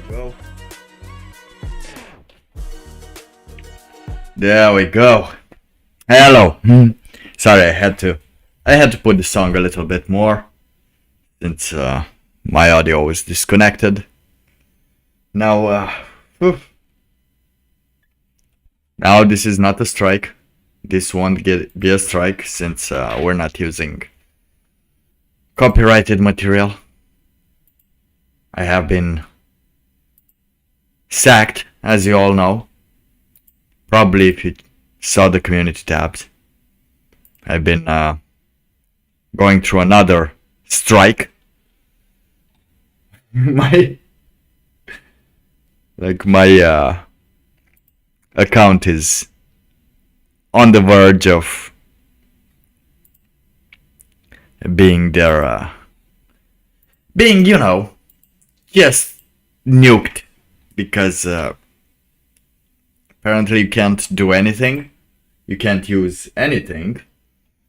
go. There we go. Hello. Sorry, I had to put the song a little bit more since my audio was disconnected. Now, now this is not a strike. This won't be a strike since we're not using copyrighted material. I have been sacked, as you all know. Probably if you saw the community tabs. I've been going through another strike. my account is on the verge of being there, being, just nuked because apparently you can't do anything. You can't use anything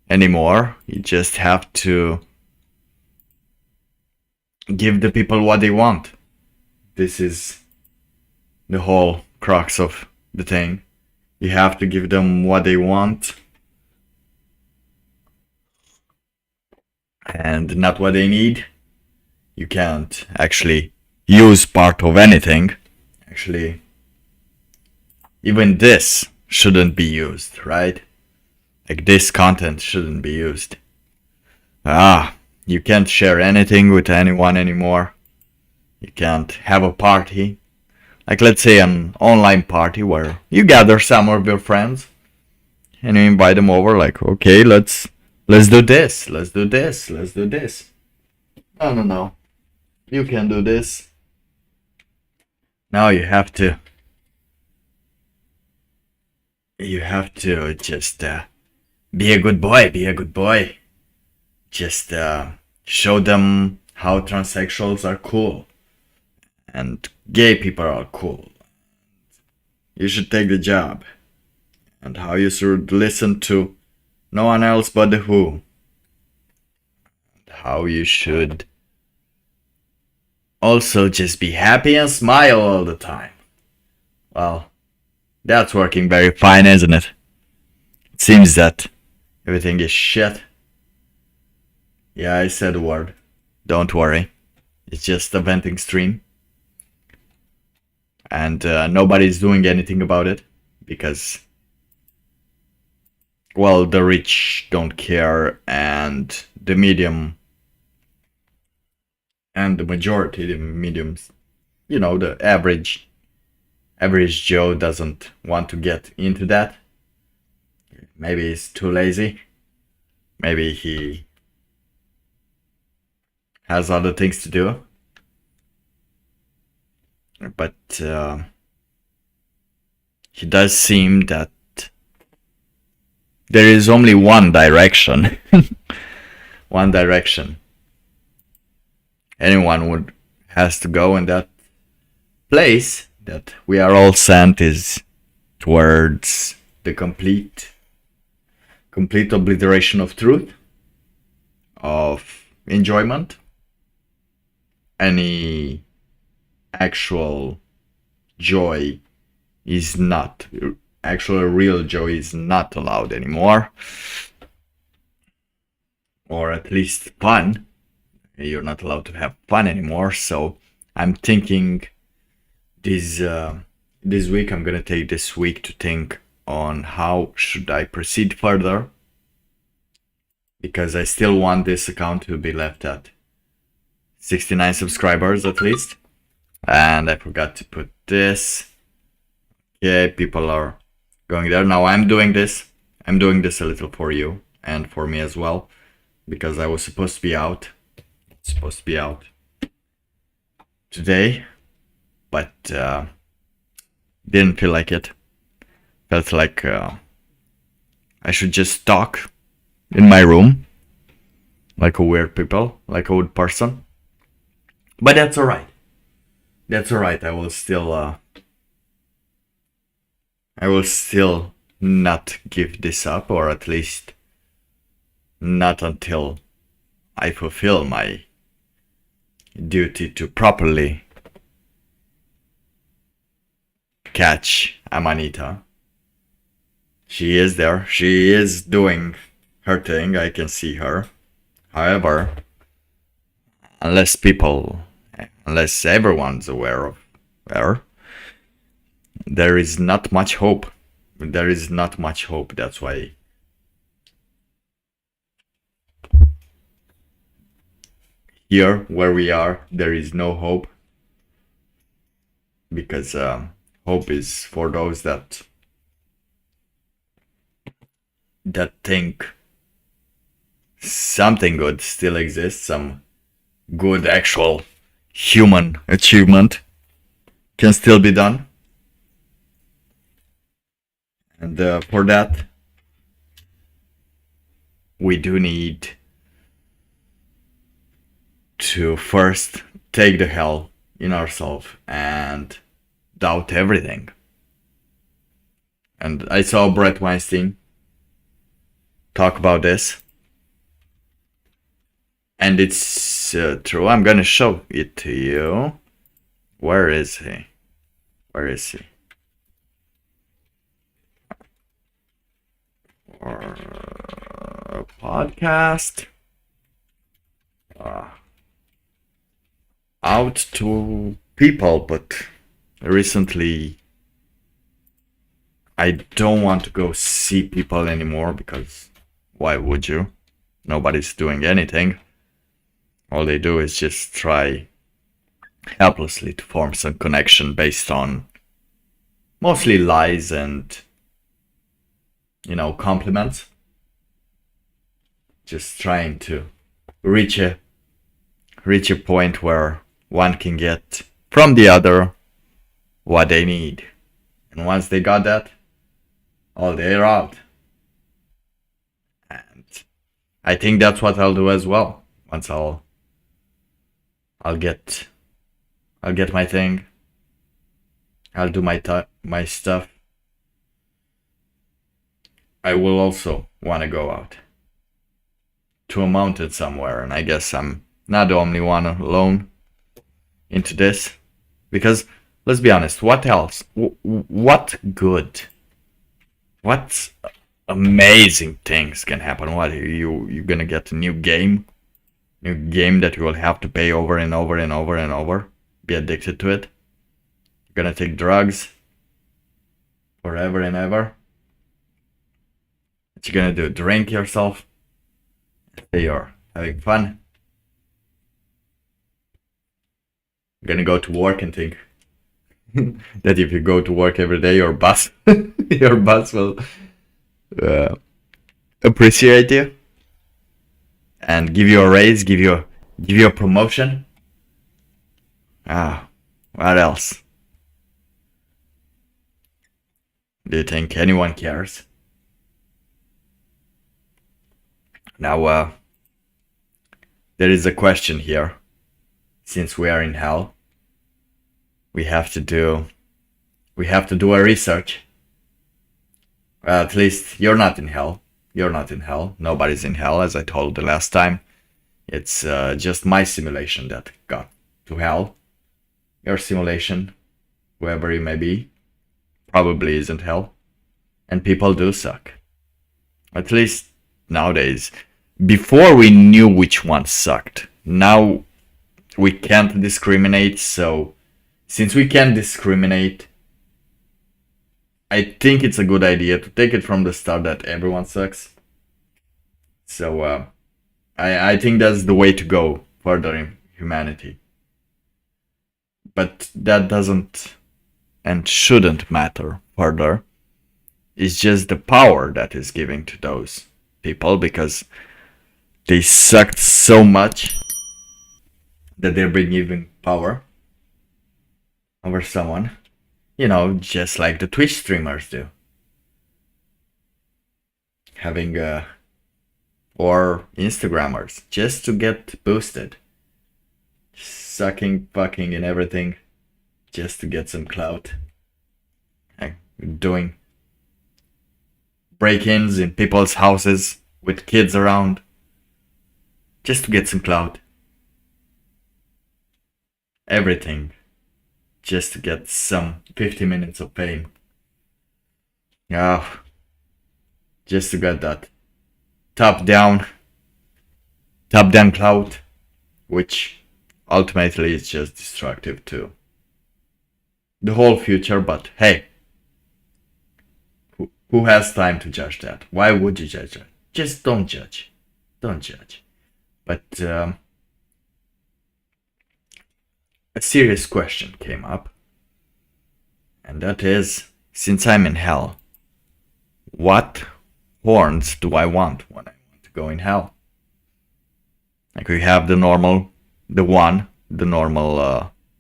anymore. You just have to give the people what they want. This is the whole crux of the thing. You have to give them what they want and not what they need. You can't actually use part of anything. Actually, even this shouldn't be used, right? Like this content shouldn't be used. You can't share anything with anyone anymore. You can't have a party. Like let's say an online party where you gather some of your friends and you invite them over like, okay, let's do this, let's do this, let's do this. No. You can do this. Now you have to just be a good boy. Just show them how transsexuals are cool and gay people are cool. You should take the job. And how you should listen to no one else but the Who. And how you should also just be happy and smile all the time. Well, that's working very fine, isn't it? It seems that everything is shit. Yeah, I said a word. Don't worry. It's just a venting stream. And nobody's doing anything about it. Because, well, the rich don't care. And the medium. And the majority, the mediums. The average Joe doesn't want to get into that. Maybe he's too lazy. Maybe he has other things to do. But it does seem that there is only one direction. One direction. Anyone has to go, and that place that we are all sent is towards the complete obliteration of truth, of enjoyment. Any actual joy is not, actual real joy is not allowed anymore. Or at least fun. You're not allowed to have fun anymore. So I'm thinking this week, I'm gonna take this week to think on how should I proceed further. Because I still want this account to be left at 69 subscribers at least. And I forgot to put this. Okay, people are going there. Now I'm doing this a little for you and for me as well. Because I was supposed to be out. Today. But didn't feel like it. Felt like I should just talk in my room. Like a weird person. But that's alright. I will still not give this up, or at least not until I fulfill my duty to properly catch Amanita. She is there. She is doing her thing. I can see her. However, unless everyone's aware of her, there is not much hope. There is not much hope. That's why here, where we are, there is no hope. Because hope is for those that think something good still exists, some good actual human achievement can still be done. And for that, we do need to first take the hell in ourselves and doubt everything. And I saw Brett Weinstein talk about this. And it's true. I'm gonna show it to you. Where is he? Where is he? Or podcast. Out to people, but recently I don't want to go see people anymore because why would you? Nobody's doing anything. All they do is just try helplessly to form some connection based on mostly lies and, compliments. Just trying to reach a point where one can get from the other what they need. And once they got that, they're out. And I think that's what I'll do as well. Once I'll get my thing. I'll do my stuff. I will also want to go out to a mountain somewhere, and I guess I'm not the only one alone into this, because let's be honest, what else? What good? What amazing things can happen? What, you're gonna get a new game that you will have to pay over and over and over and over, be addicted to it? You're gonna take drugs forever and ever? What you gonna do? Drink yourself? Say you're having fun? You're gonna go to work and think that if you go to work every day, your boss will appreciate you and give you a raise, give you a promotion. What else? Do you think anyone cares? Now, there is a question here. Since we are in hell, we have to do a research. At least you're not in hell. You're not in hell. Nobody's in hell, as I told the last time. It's just my simulation that got to hell. Your simulation, whoever you may be, probably isn't hell. And people do suck. At least nowadays. Before we knew which one sucked. Now we can't discriminate, so since we can't discriminate, I think it's a good idea to take it from the start that everyone sucks. So I think that's the way to go further in humanity. But that doesn't and shouldn't matter further. It's just the power that is given to those people, because they sucked so much that they're being given power over someone. Just like the Twitch streamers do. Having or Instagrammers, just to get boosted. Sucking, fucking and everything, just to get some clout. Doing break-ins in people's houses with kids around, just to get some clout. Everything just to get some 50 minutes of fame. Yeah, just to get that top down clout, which ultimately is just destructive to the whole future. But hey, who has time to judge that? Why would you judge that? Just don't judge. Don't judge. But a serious question came up, and that is, since I'm in hell, what horns do I want when I want to go in hell? Like, we have the normal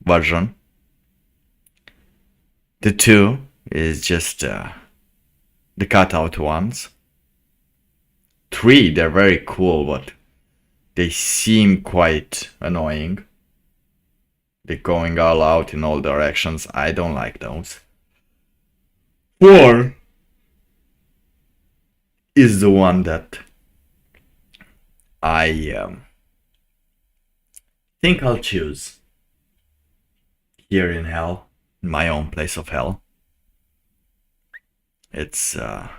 version. The 2 is just the cutout ones. 3, they're very cool, but they seem quite annoying. They're going all out in all directions. I don't like those. 4 is the one that I think I'll choose here in hell, in my own place of hell. It's the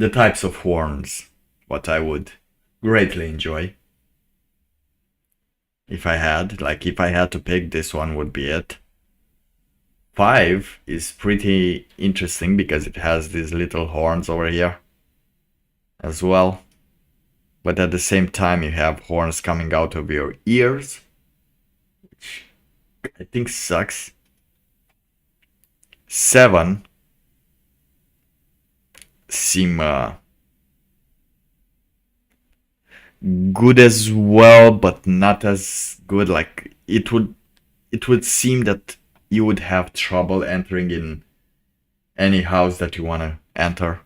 types of horns what I would greatly enjoy. If I had to pick, this one would be it. 5 is pretty interesting because it has these little horns over here as well. But at the same time you have horns coming out of your ears, which I think sucks. 7 seem good as well, but not as good. Like, it would seem that you would have trouble entering in any house that you want to enter.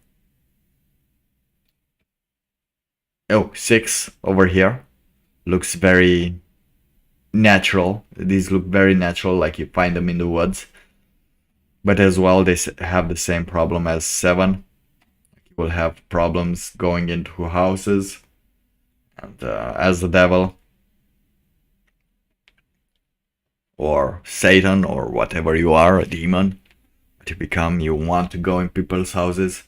Oh, 6 over here looks very natural. These look very natural, like you find them in the woods. But as well, they have the same problem as 7. You will have problems going into houses. And as the devil or Satan or whatever you are, a demon, what you become, you want to go in people's houses.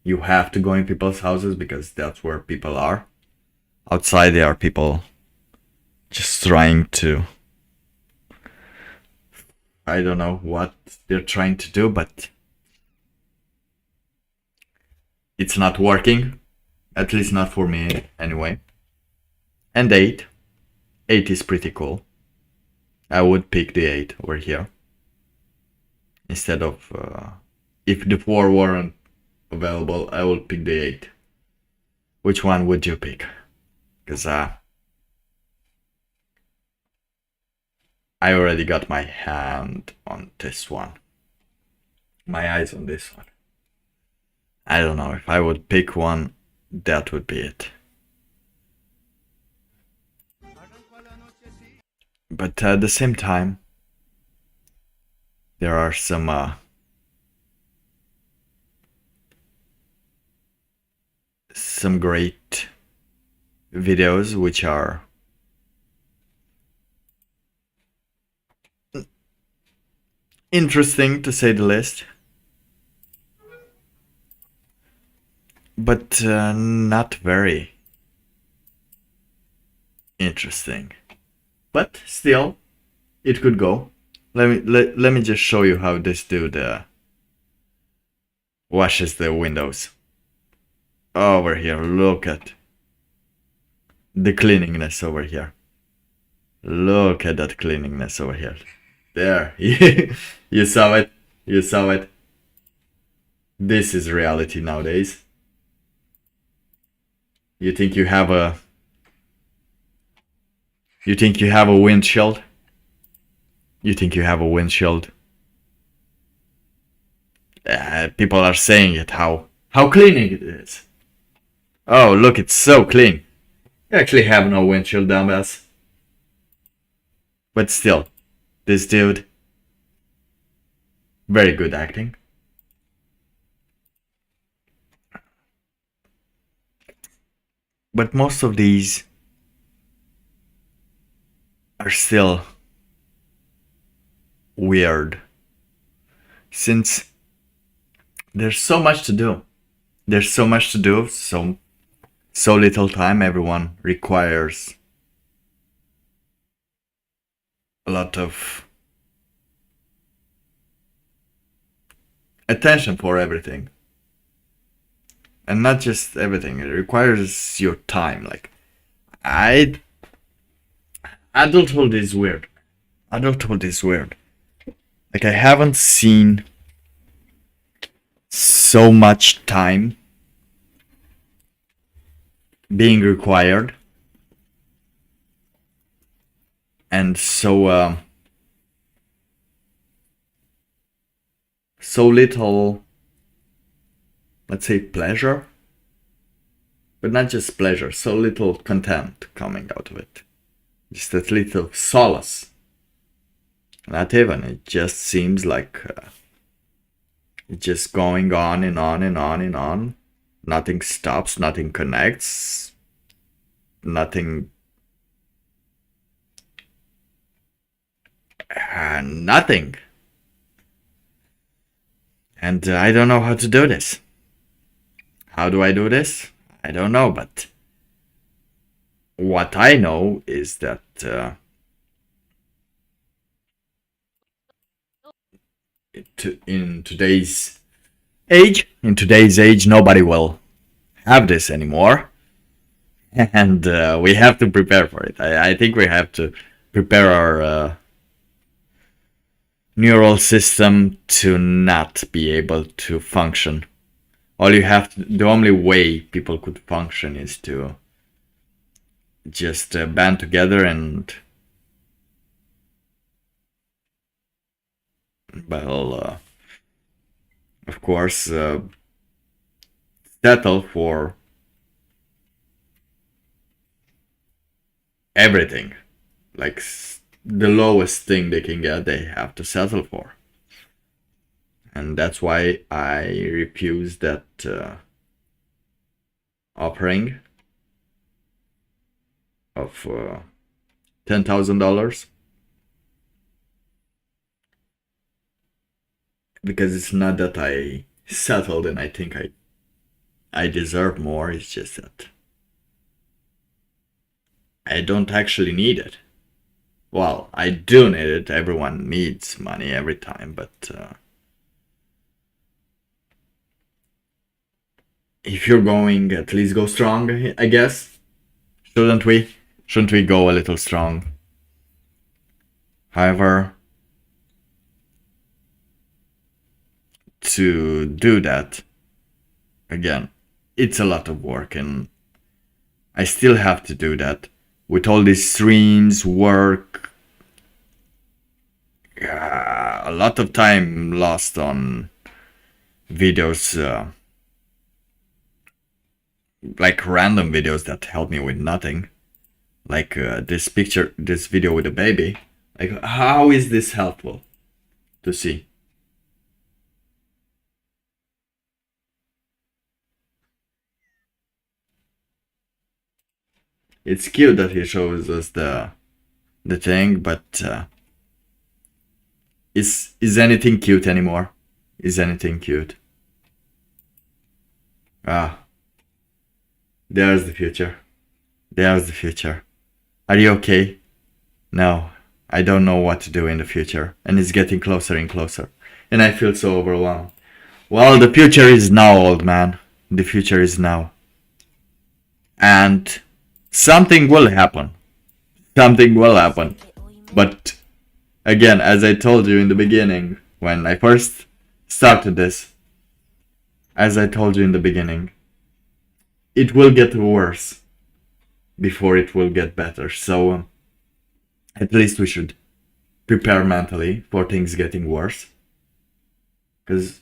You have to go in people's houses because that's where people are. Outside there are people just trying to, I don't know what they're trying to do, but it's not working. At least not for me, anyway. And 8. 8 is pretty cool. I would pick the 8 over here. Instead of... if the 4 weren't available, I would pick the 8. Which one would you pick? Because I already got my hand on this one. My eyes on this one. I don't know, if I would pick one, that would be it. But at the same time, there are some great videos which are interesting, to say the least. But not very interesting. But still, it could go. Let me just show you how this dude washes the windows. Over here, look at the cleanliness over here. Look at that cleanliness over here. There, you saw it. You saw it. This is reality nowadays. You think you have a windshield? You think you have a windshield? People are saying it, how clean it is. Oh, look, it's so clean. You actually have no windshield, dumbass. But still, this dude, very good acting. But most of these are still weird since there's so much to do. There's so much to do, so little time. Everyone requires a lot of attention for everything. And not just everything, it requires your time. Like, adulthood is weird. Adulthood is weird. Like, I haven't seen so much time being required and so little, let's say, pleasure, but not just pleasure, so little content coming out of it, just that little solace. Not even, it just seems like it's just going on and on and on and on. Nothing stops, nothing connects, nothing, nothing. And I don't know how to do this. How do I do this? I don't know, but what I know is that in today's age, nobody will have this anymore. And we have to prepare for it. I think we have to prepare our neural system to not be able to function. The only way people could function is to just band together and, well, of course, settle for everything. Like, the lowest thing they can get, they have to settle for. And that's why I refuse that offering of $10,000. Because it's not that I settled and I think I deserve more. It's just that I don't actually need it. Well, I do need it. Everyone needs money every time, but if you're going, at least go strong, I guess. Shouldn't we? Shouldn't we go a little strong? However, to do that, again, it's a lot of work, and I still have to do that with all these streams, work, a lot of time lost on videos, like random videos that help me with nothing, like this video with a baby. Like, how is this helpful to see? It's cute that he shows us the thing, but is anything cute anymore? Is anything cute? Ah, there's the future. There's the future. Are you okay? No, I don't know what to do in the future, and it's getting closer and closer, and I feel so overwhelmed. Well, the future is now, old man. The future is now. And something will happen. Something will happen. But again, as I told you in the beginning, when I first started this, as I told you in the beginning, it will get worse before it will get better. So at least we should prepare mentally for things getting worse. Because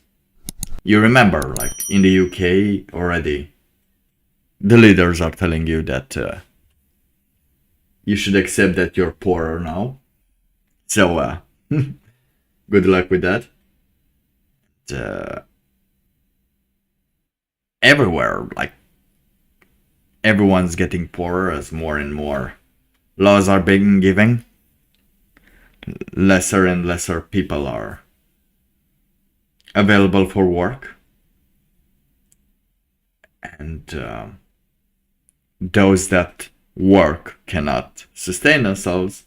you remember, like in the UK already, the leaders are telling you that you should accept that you're poorer now. So good luck with that. Everywhere, like, everyone's getting poorer as more and more laws are being given. lesser and lesser people are available for work, and those that work cannot sustain themselves,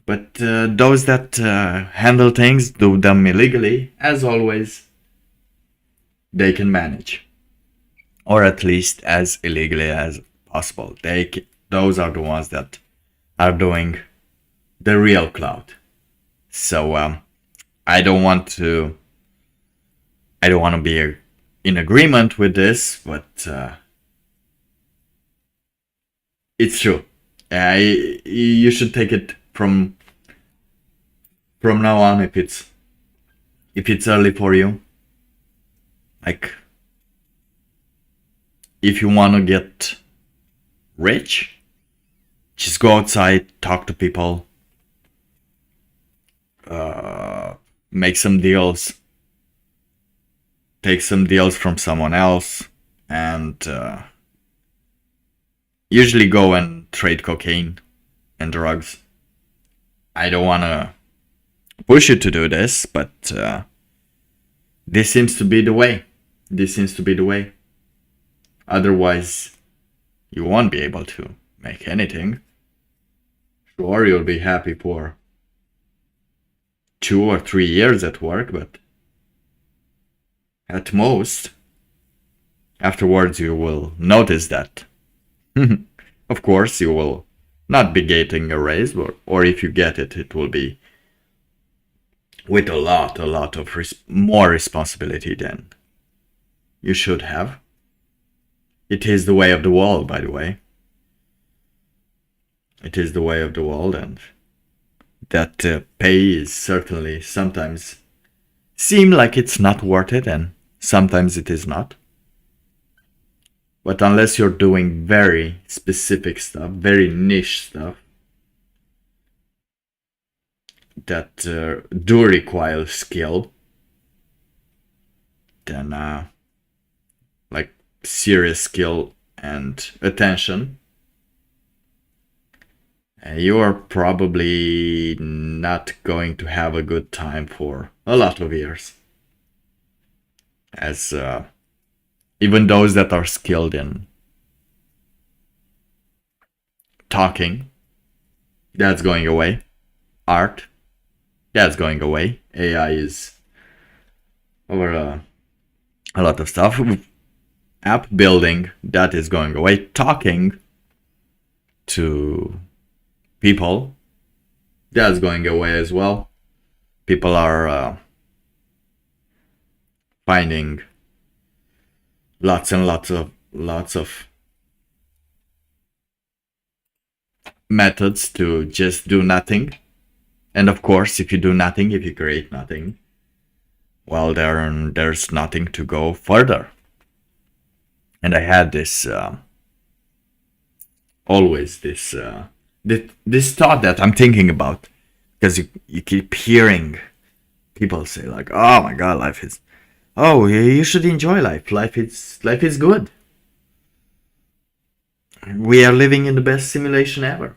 but those that handle things, do them illegally, as always, they can manage, or at least as illegally as possible. Those are the ones that are doing the real clout. So I don't want to be in agreement with this, but it's true. You should take it from now on, if it's early for you. Like, if you want to get rich, just go outside, talk to people, make some deals, take some deals from someone else, and usually go and trade cocaine and drugs. I don't want to push you to do this, but this seems to be the way. Otherwise, you won't be able to make anything. Sure, you'll be happy for 2 or 3 years at work, but at most, afterwards you will notice that. Of course, you will not be getting a raise, or if you get it, it will be with a lot of more responsibility than you should have. It is the way of the world, by the way. It is the way of the world, and that pay is certainly sometimes seem like it's not worth it, and sometimes it is not. But unless you're doing very specific stuff, very niche stuff, that do require skill, then like serious skill and attention, you are probably not going to have a good time for a lot of years. As even those that are skilled in talking, that's going away. Art, that's going away. AI is over a lot of stuff. App building, that is going away. Talking to people, that's going away as well. People are finding lots and lots of methods to just do nothing. And of course, if you do nothing, if you create nothing, well, there's nothing to go further. And I had this always this thought that I'm thinking about, because you keep hearing people say like, "Oh my God, life is, oh, you should enjoy life. Life is good. We are living in the best simulation ever."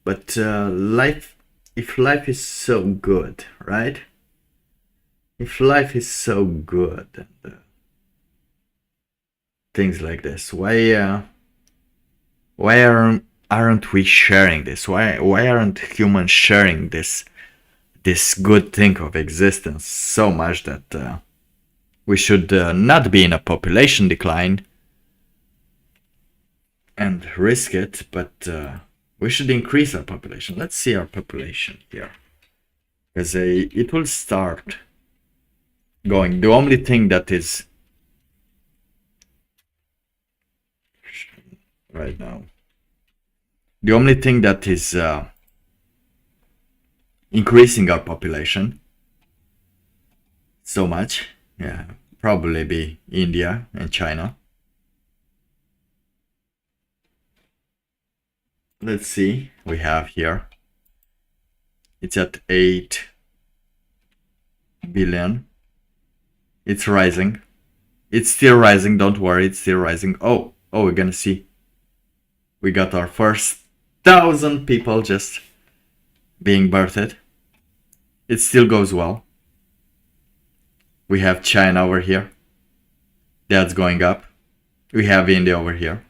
But if life is so good, right? If life is so good, and things like this, why aren't we sharing this? Why aren't humans sharing this good thing of existence so much that we should not be in a population decline and risk it, but we should increase our population. Let's see our population here, because it will start going. The only thing that is right now, the only thing that is increasing our population so much, yeah, probably be India and China. Let's see, we have here, it's at 8 billion. It's rising. It's still rising, don't worry, it's still rising. Oh, we're gonna see. We got our first 1,000 people just being birthed. It still goes well. We have China over here. That's going up. We have India over here.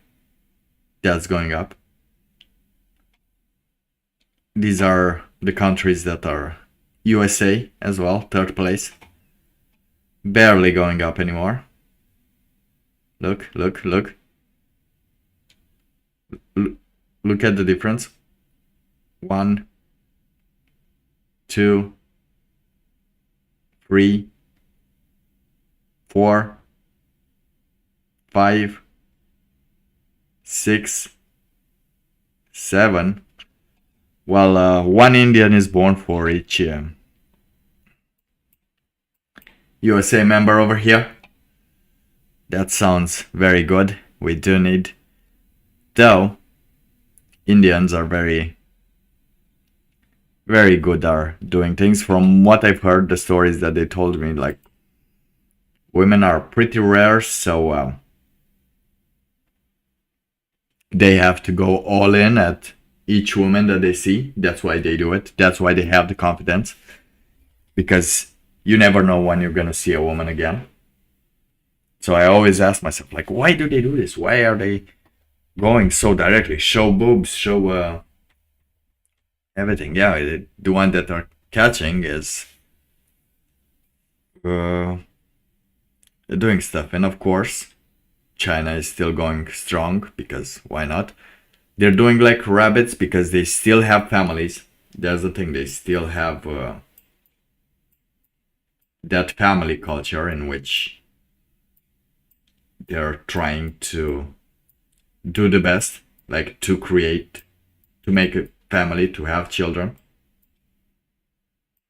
That's going up. These are the countries that are USA as well, third place. Barely going up anymore. Look, look, look. Look at the difference. 1, 2, 3, 4, 5, 6, 7. Well, one Indian is born for each USA member over here. That sounds very good. We do need, though, Indians are very, very good at doing things. From what I've heard, the stories that they told me, like, women are pretty rare, so they have to go all in at each woman that they see. That's why they do it. That's why they have the confidence. Because you never know when you're gonna see a woman again. So I always ask myself, like, why do they do this? Why are they going so directly? Show boobs, show everything. Yeah, the one that are catching is doing stuff. And of course, China is still going strong, because why not? They're doing like rabbits because they still have families. That's the thing, they still have that family culture in which they're trying to do the best, like to make a family, to have children.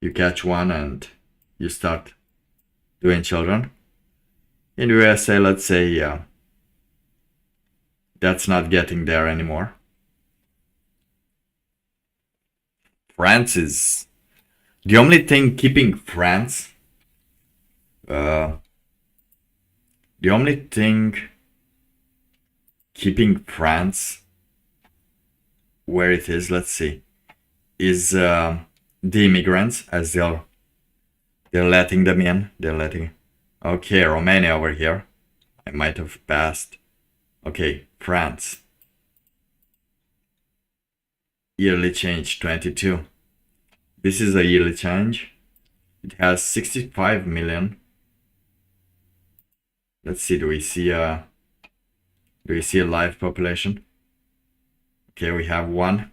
You catch one and you start doing children. In the USA, let's say, that's not getting there anymore. France is the only thing keeping France. The only thing keeping France where it is, let's see, is the immigrants, as they're letting them in. Okay, Romania over here. I might have passed. Okay, France. Yearly change 22. This is a yearly change. It has 65 million. Let's see, do we see a live population? Okay, we have 1.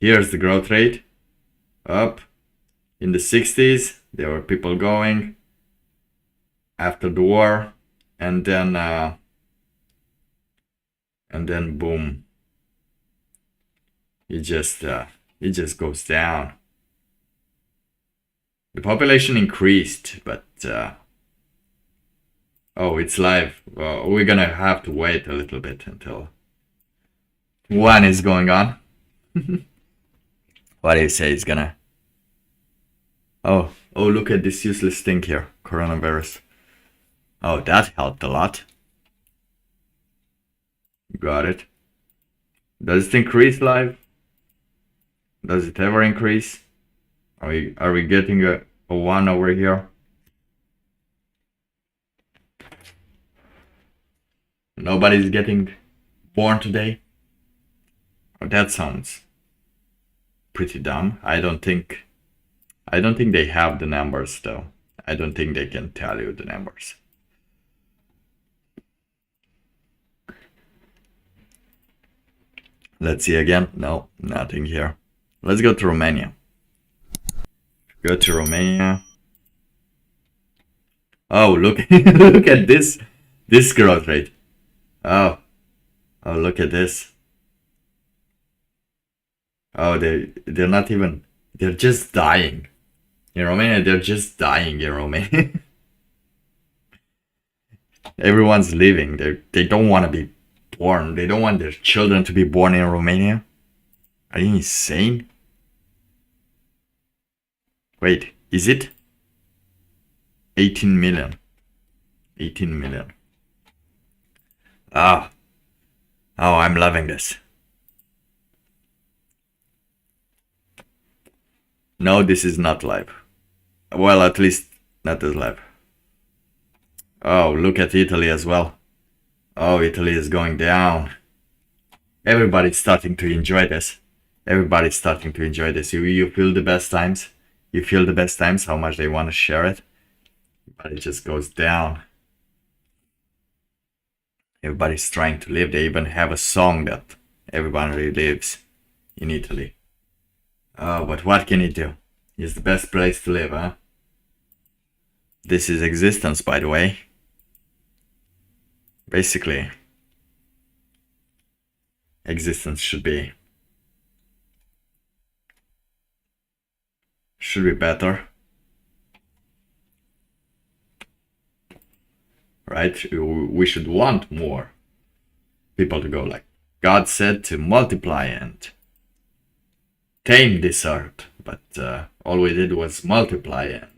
Here's the growth rate. Up in the 60s, there were people going after the war, and then boom, it just goes down. The population increased, but oh, it's live. Well, we're gonna have to wait a little bit until one is going on. What do you say is gonna? Oh, look at this useless thing here, coronavirus. Oh, that helped a lot. Got it. Does it increase live? Does it ever increase? Are we getting a 1 over here? Nobody's getting born today? Oh, that sounds pretty dumb. I don't think they have the numbers though. I don't think they can tell you the numbers. Let's see again. No, nothing here. Let's go to Romania. Go to Romania. Oh, look look at this growth rate. Oh, look at this. Oh, they're not even, they're just dying. In Romania, they're just dying in Romania. Everyone's leaving. They don't want to be born. They don't want their children to be born in Romania. Are you insane? Wait, is it? 18 million. 18 million. Ah. Oh, I'm loving this. No, this is not live. Well, at least not as live. Oh, look at Italy as well. Oh, Italy is going down. Everybody's starting to enjoy this. Everybody's starting to enjoy this. You feel the best times? You feel the best times, how much they want to share it? But it just goes down. Everybody's trying to live. They even have a song that everybody lives in Italy. Oh, but what can you do? It's the best place to live, huh? This is existence, by the way. Basically, existence should be better, right? We should want more people to go, like God said, to multiply and tame this earth, but all we did was multiply and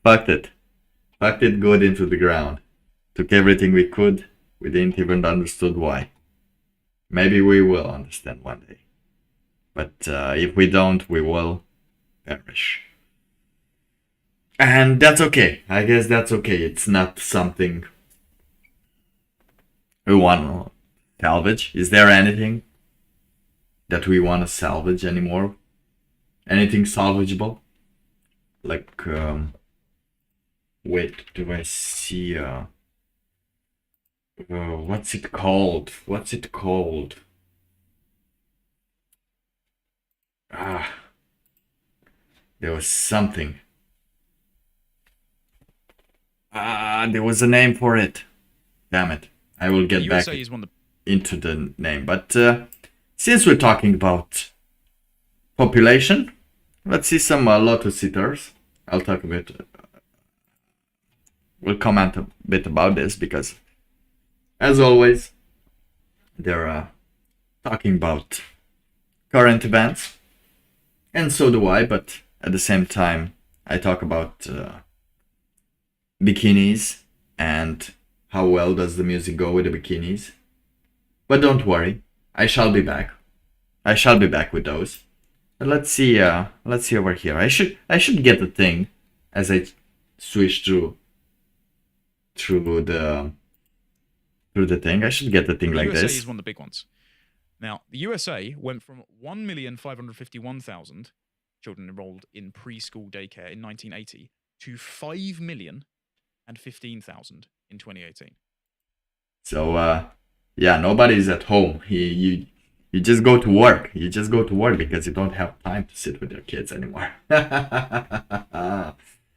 fucked it good into the ground. Took everything we could. We didn't even understood why. Maybe we will understand one day. But if we don't, we will perish. And that's okay. I guess that's okay. It's not something we want to salvage. Is there anything that we want to salvage anymore? Anything salvageable? Like, wait, do I see, what's it called? There was something. There was a name for it. Damn it. I will get back into the name. But since we're talking about population, let's see some Lotus Eaters. I'll talk a bit. We'll comment a bit about this because, as always, they're talking about current events. And so do I, but at the same time, I talk about bikinis and how well does the music go with the bikinis. But don't worry, I shall be back. I shall be back with those. But let's see over here. I should get the thing as I switch through the thing. I should get the thing like this. The USA is one of the big ones. Now, the USA went from 1,551,000 children enrolled in preschool daycare in 1980 to 5,015,000 in 2018. So, yeah, nobody's at home. You just go to work. You just go to work because you don't have time to sit with your kids anymore.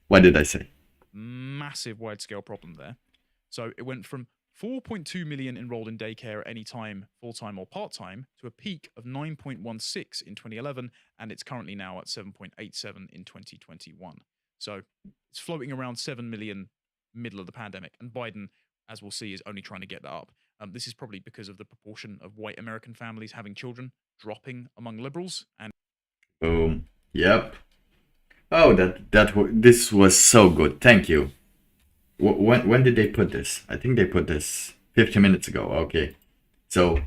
What did I say? Massive wide-scale problem there. So it went from 4.2 million enrolled in daycare at any time, full-time or part-time, to a peak of 9.16 in 2011, and it's currently now at 7.87 in 2021. So it's floating around 7 million middle of the pandemic, and Biden, as we'll see, is only trying to get that up. This is probably because of the proportion of white American families having children dropping among liberals. And boom. Yep. Oh, this was so good. Thank you. When did they put this? I think they put this 50 minutes ago. Okay. So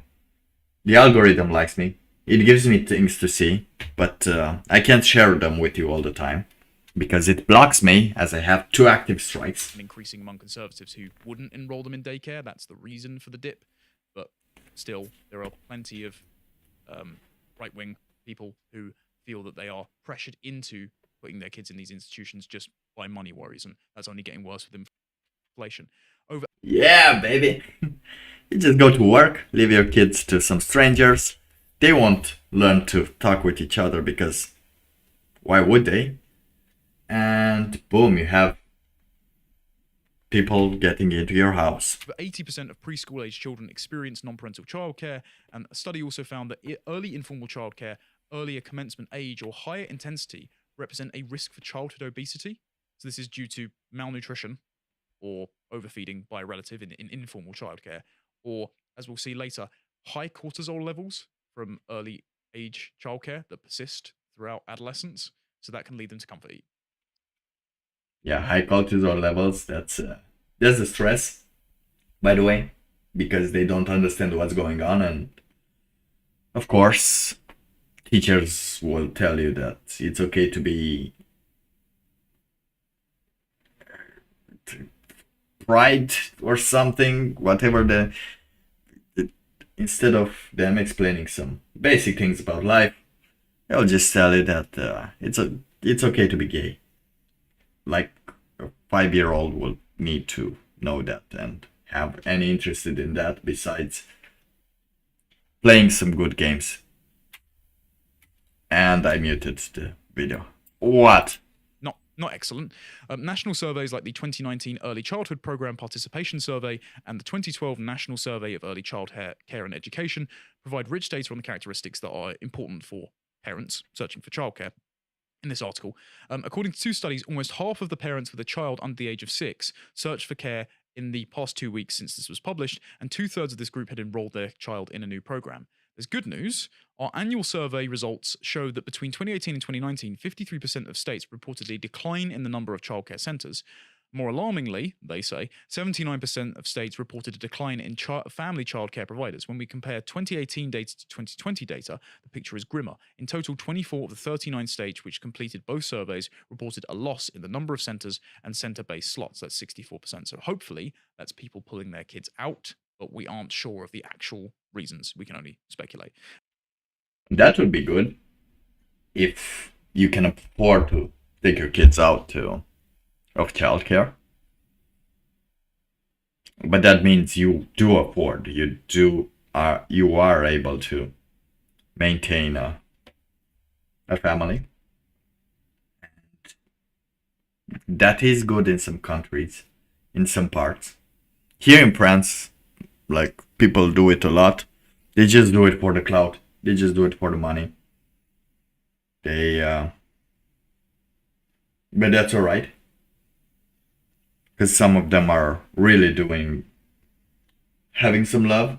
the algorithm likes me. It gives me things to see, but I can't share them with you all the time because it blocks me as I have 2 active strikes. Increasing among conservatives who wouldn't enroll them in daycare. That's the reason for the dip. But still, there are plenty of right-wing people who feel that they are pressured into putting their kids in these institutions just by money worries, and that's only getting worse with inflation. Yeah, baby. You just go to work, leave your kids to some strangers. They won't learn to talk with each other because why would they? And boom, you have people getting into your house. 80% of preschool-age children experience non-parental childcare, and a study also found that early informal childcare, earlier commencement age, or higher intensity represent a risk for childhood obesity. So this is due to malnutrition or overfeeding by a relative in informal childcare, or, as we'll see later, high cortisol levels from early age childcare that persist throughout adolescence. So that can lead them to comfort eat. Yeah, high cortisol levels, that's a stress, by the way, because they don't understand what's going on, and of course teachers will tell you that it's okay to be pride or something, whatever instead of them explaining some basic things about life, they'll just tell you that it's okay to be gay. Like a 5-year-old will need to know that and have any interest in that besides playing some good games. And I muted the video. What? Not excellent. National surveys like the 2019 Early Childhood Program Participation Survey and the 2012 National Survey of Early Child Care and Education provide rich data on the characteristics that are important for parents searching for childcare. In this article, according to 2 studies, almost half of the parents with a child under the age of 6 searched for care in the past 2 weeks since this was published, and 2/3 of this group had enrolled their child in a new program. There's good news. Our annual survey results show that between 2018 and 2019, 53% of states reported a decline in the number of childcare centres. More alarmingly, they say, 79% of states reported a decline in family childcare providers. When we compare 2018 data to 2020 data, the picture is grimmer. In total, 24 of the 39 states which completed both surveys reported a loss in the number of centres and centre-based slots. That's 64%. So hopefully that's people pulling their kids out, but we aren't sure of the actual reasons. We can only speculate. That would be good if you can afford to take your kids out of childcare. But that means you do afford, you are able to maintain a family. And that is good in some countries, in some parts. Here in France, like, people do it a lot. They just do it for the clout. They just do it for the money. But that's alright. Because some of them are really having some love.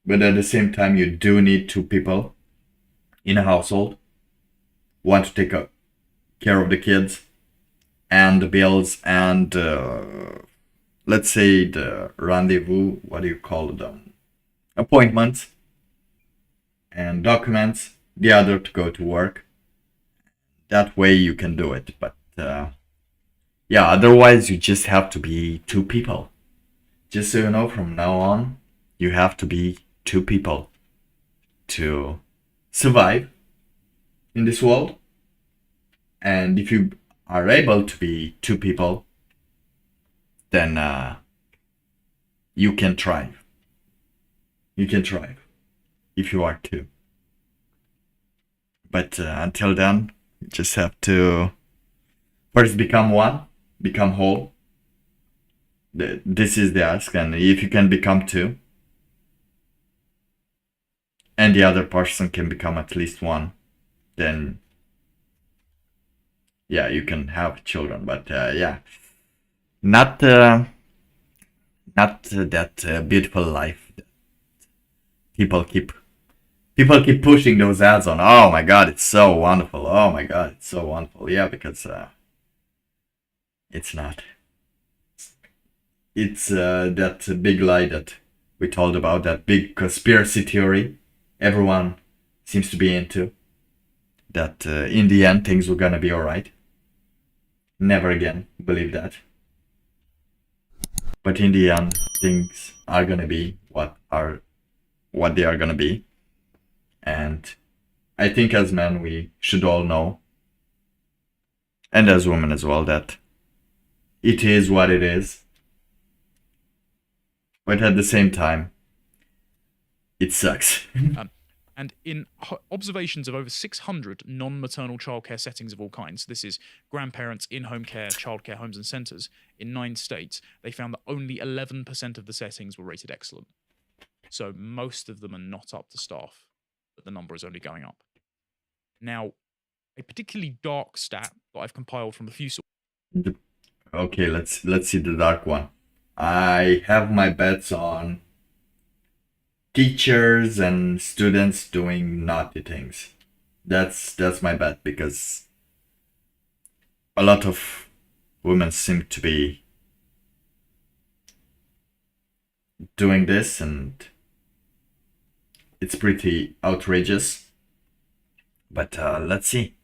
But at the same time, you do need 2 people in a household. One to take care of the kids and the bills and let's say the rendezvous, what do you call them? Appointments and documents. The other to go to work. That way you can do it. But yeah, otherwise you just have to be 2 people. Just so you know, from now on, you have to be 2 people to survive in this world. And if you are able to be 2 people, then you can thrive. You can thrive if you are 2. But until then, you just have to first become one, become whole. This is the ask, and if you can become 2, and the other person can become at least 1, then yeah, you can have children. But yeah, not that beautiful life that people keep pushing those ads on. Oh my god, it's so wonderful. Oh my god, it's so wonderful. Yeah, because it's not. It's that big lie that we told about, that big conspiracy theory everyone seems to be into, that in the end things were gonna be alright. Never again believe that. But in the end, things are gonna be what they are gonna be. And I think as men we should all know, and as women as well, that it is what it is. But at the same time, it sucks. And in observations of over 600 non-maternal childcare settings of all kinds, this is grandparents, in-home care, childcare homes and centres, in 9 states, they found that only 11% of the settings were rated excellent. So most of them are not up to staff, but the number is only going up. Now, a particularly dark stat that I've compiled from a few sources. Okay, let's see the dark one. I have my bets on teachers and students doing naughty things. That's my bet, because a lot of women seem to be doing this, and it's pretty outrageous. But let's see.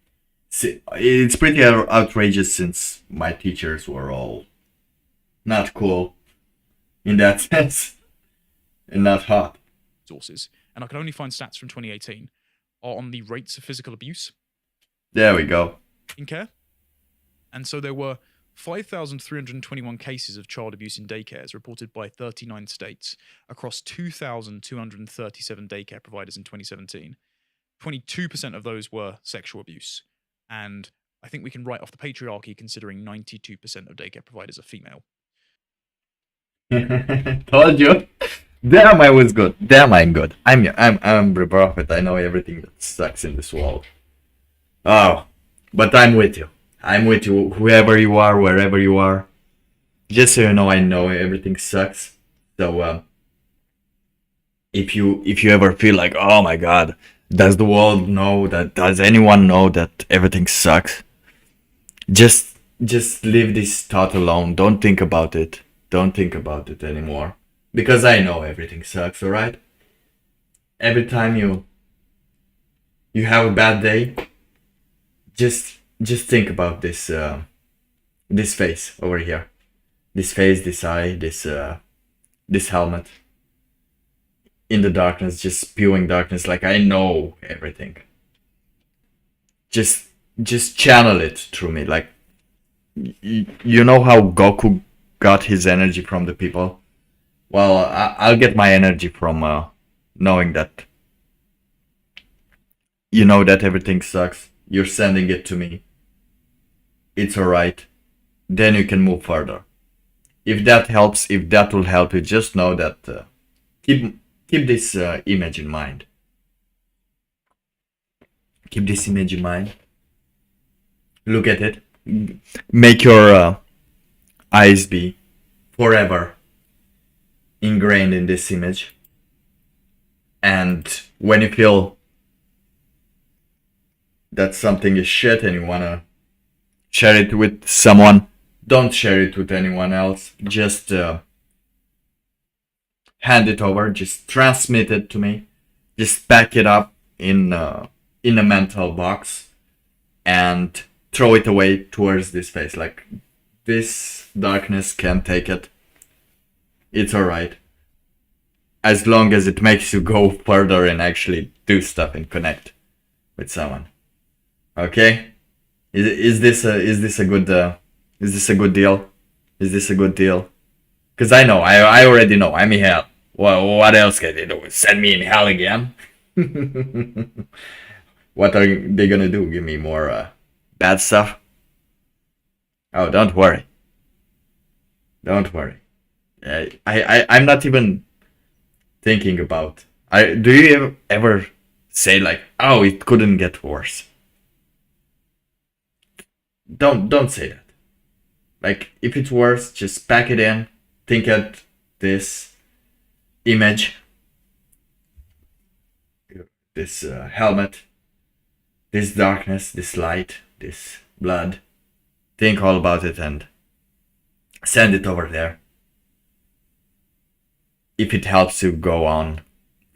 It's pretty outrageous since my teachers were all not cool in that sense and not hot. Sources, and I can only find stats from 2018, are on the rates of physical abuse There we go. in care. And so there were 5,321 cases of child abuse in daycares reported by 39 states across 2,237 daycare providers in 2017. 22% of those were sexual abuse. And I think we can write off the patriarchy considering 92% of daycare providers are female. Told you. Damn, I was good. Damn, I'm good. I'm the prophet. I know everything that sucks in this world. Oh, but I'm with you. I'm with you, whoever you are, wherever you are. Just so you know, I know everything sucks. So, if you ever feel like, oh my god, does the world know that? Does anyone know that everything sucks? Just leave this thought alone. Don't think about it. Don't think about it anymore. Because I know everything sucks, alright? Every time you have a bad day, just think about this this face over here. This face, this eye, this helmet. In the darkness, just spewing darkness like I know everything. Just channel it through me. Like you know how Goku got his energy from the people? Well, I'll get my energy from knowing that you know that everything sucks. You're sending it to me. It's alright. Then you can move further. If that helps, if that will help you, just know that keep this image in mind. Keep this image in mind. Look at it. Make your eyes be forever ingrained in this image. And when you feel that something is shit and you wanna share it with someone, don't share it with anyone else. Just hand it over. Just transmit it to me. Just pack it up in a mental box and throw it away towards this face. Like, this darkness can't take it. It's alright. As long as it makes you go further and actually do stuff and connect with someone. Okay? Is this a good deal? Is this a good deal? Because I know, I already know. I'm in hell. Well, what else can they do? Send me in hell again? What are they gonna do? Give me more bad stuff? Oh, don't worry. Don't worry. I'm not even thinking about. Do you ever say like, oh, it couldn't get worse? Don't say that. Like, if it's worse, just pack it in. Think at this image, this helmet, this darkness, this light, this blood. Think all about it and send it over there. If it helps you go on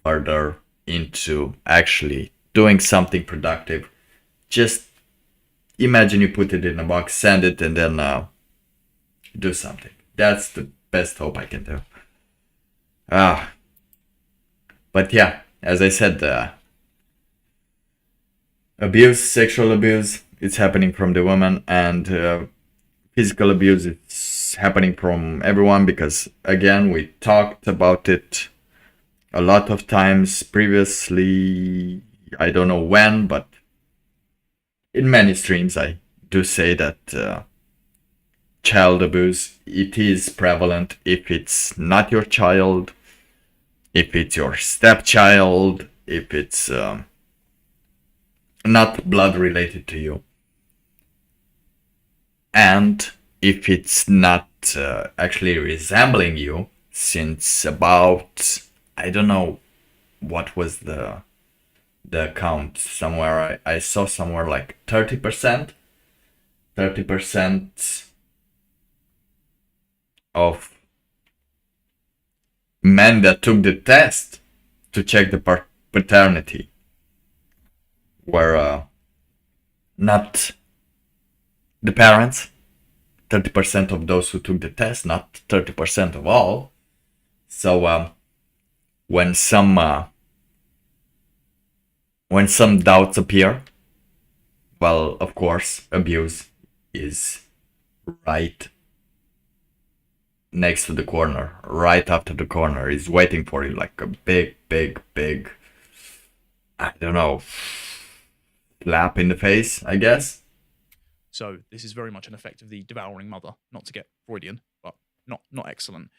further into actually doing something productive, just imagine you put it in a box, send it, and then do something. That's the best hope I can do. But yeah, as I said, abuse, sexual abuse, it's happening from the woman, and physical abuse, it's happening from everyone, because again, we talked about it a lot of times previously. I don't know when, but in many streams I do say that child abuse, it is prevalent. If it's not your child, if it's your stepchild, if it's not blood related to you, and if it's not actually resembling you, since about, I don't know what was the count, somewhere I saw somewhere like 30% of men that took the test to check the paternity were not the parents, 30% of those who took the test, not 30% of all. So when some doubts appear, well, of course, abuse is right next to the corner, right after the corner, is waiting for you like a big, I don't know, slap in the face, I guess. So this is very much an effect of the devouring mother, not to get Freudian, but not excellent.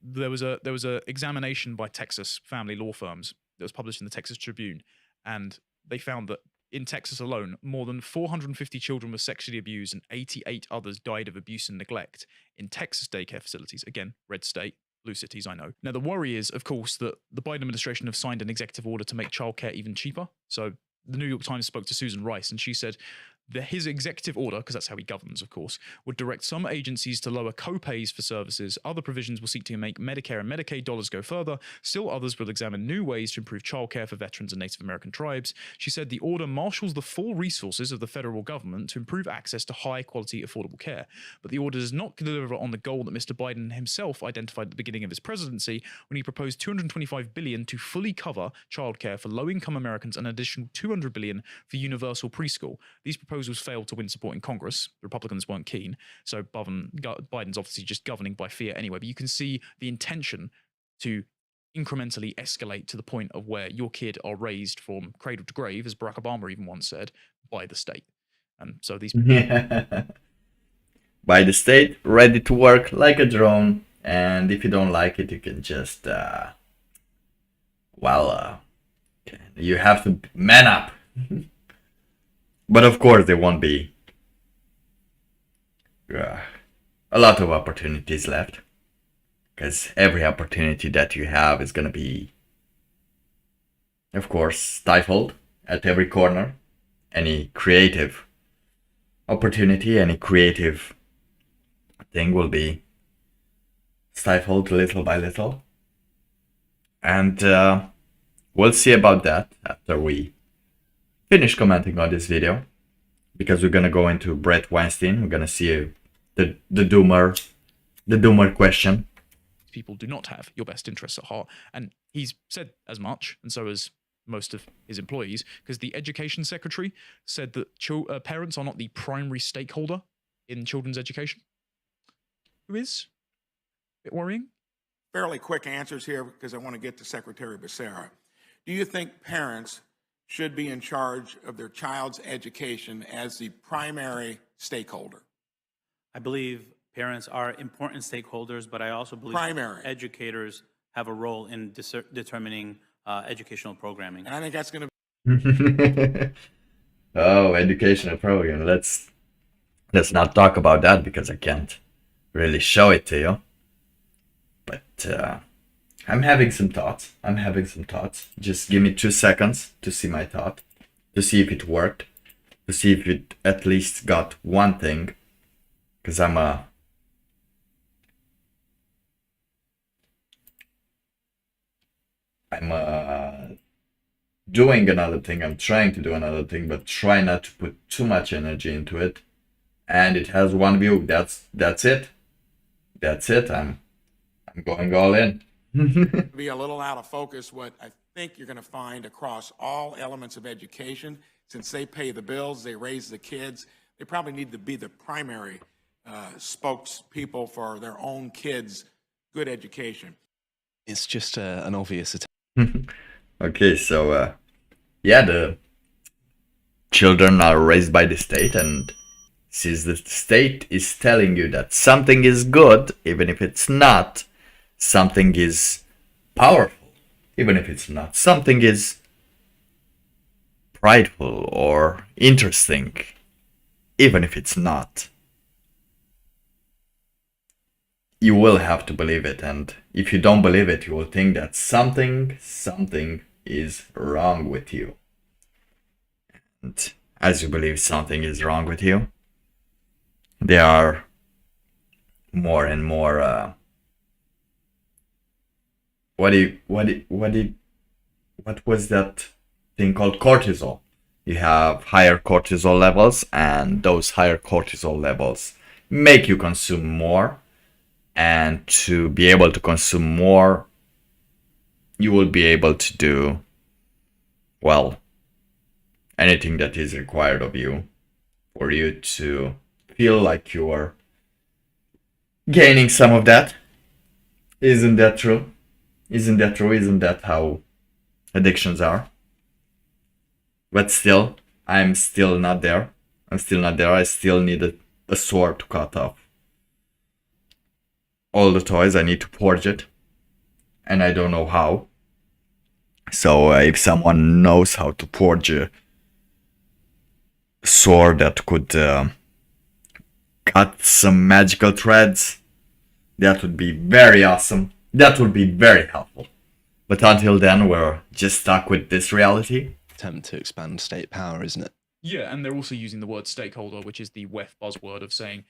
There was a examination by Texas family law firms that was published in the Texas Tribune, and they found that in Texas alone, more than 450 children were sexually abused and 88 others died of abuse and neglect in Texas daycare facilities. Again, red state, blue cities, I know. Now, the worry is, of course, that the Biden administration have signed an executive order to make childcare even cheaper. So the New York Times spoke to Susan Rice, and she said his executive order, because that's how he governs, of course, would direct some agencies to lower co-pays for services. Other provisions will seek to make Medicare and Medicaid dollars go further. Still others will examine new ways to improve childcare for veterans and Native American tribes. She said the order marshals the full resources of the federal government to improve access to high-quality, affordable care. But the order does not deliver on the goal that Mr. Biden himself identified at the beginning of his presidency when he proposed $225 billion to fully cover childcare for low-income Americans and an additional $200 billion for universal preschool. These proposals failed to win support in Congress. The Republicans weren't keen. So Biden's obviously just governing by fear anyway. But you can see the intention to incrementally escalate to the point of where your kid are raised from cradle to grave, as Barack Obama even once said, by the state. And so these by the state, ready to work like a drone. And if you don't like it, you can just you have to man up. But of course, there won't be a lot of opportunities left, because every opportunity that you have is going to be, of course, stifled at every corner. Any creative opportunity, any creative thing will be stifled little by little. And we'll see about that after we finish commenting on this video, because we're gonna go into Brett Weinstein. We're gonna see the doomer question. People do not have your best interests at heart, and he's said as much, and so has most of his employees, because the education secretary said that parents are not the primary stakeholder in children's education. Who is? A bit worrying. Fairly quick answers here, because I want to get to Secretary Becerra. Do you think parents should be in charge of their child's education as the primary stakeholder? I believe parents are important stakeholders, but I also believe educators have a role in determining educational programming. And I think that's going to Oh, educational program. Let's not talk about that, because I can't really show it to you. But I'm having some thoughts. Just give me 2 seconds to see my thought, to see if it worked, to see if it at least got one thing. Because I'm doing another thing. I'm trying to do another thing, but try not to put too much energy into it. And it has one view. That's it. I'm going all in. be a little out of focus. What I think you're going to find across all elements of education, since they pay the bills, they raise the kids, they probably need to be the primary spokespeople for their own kids' good education. It's just an obvious attack. Okay, so the children are raised by the state, and since the state is telling you that something is good, even if it's not, something is powerful, even if it's not, something is prideful or interesting, even if it's not, you will have to believe it. And if you don't believe it, you will think that something is wrong with you. And as you believe something is wrong with you, there are more and more what was that thing called cortisol? you have higher cortisol levels, and those higher cortisol levels make you consume more. And to be able to consume more, you will be able to do, well, anything that is required of you for you to feel like you're gaining some of that. Isn't that true? Isn't that true? Isn't that how addictions are? But still, I'm still not there. I still need a sword to cut off all the toys. I need to forge it, and I don't know how. So if someone knows how to forge a sword that could cut some magical threads, that would be very awesome. That would be very helpful. But until then, we're just stuck with this reality. Attempt to expand state power, isn't it? Yeah, and they're also using the word stakeholder, which is the WEF buzzword of saying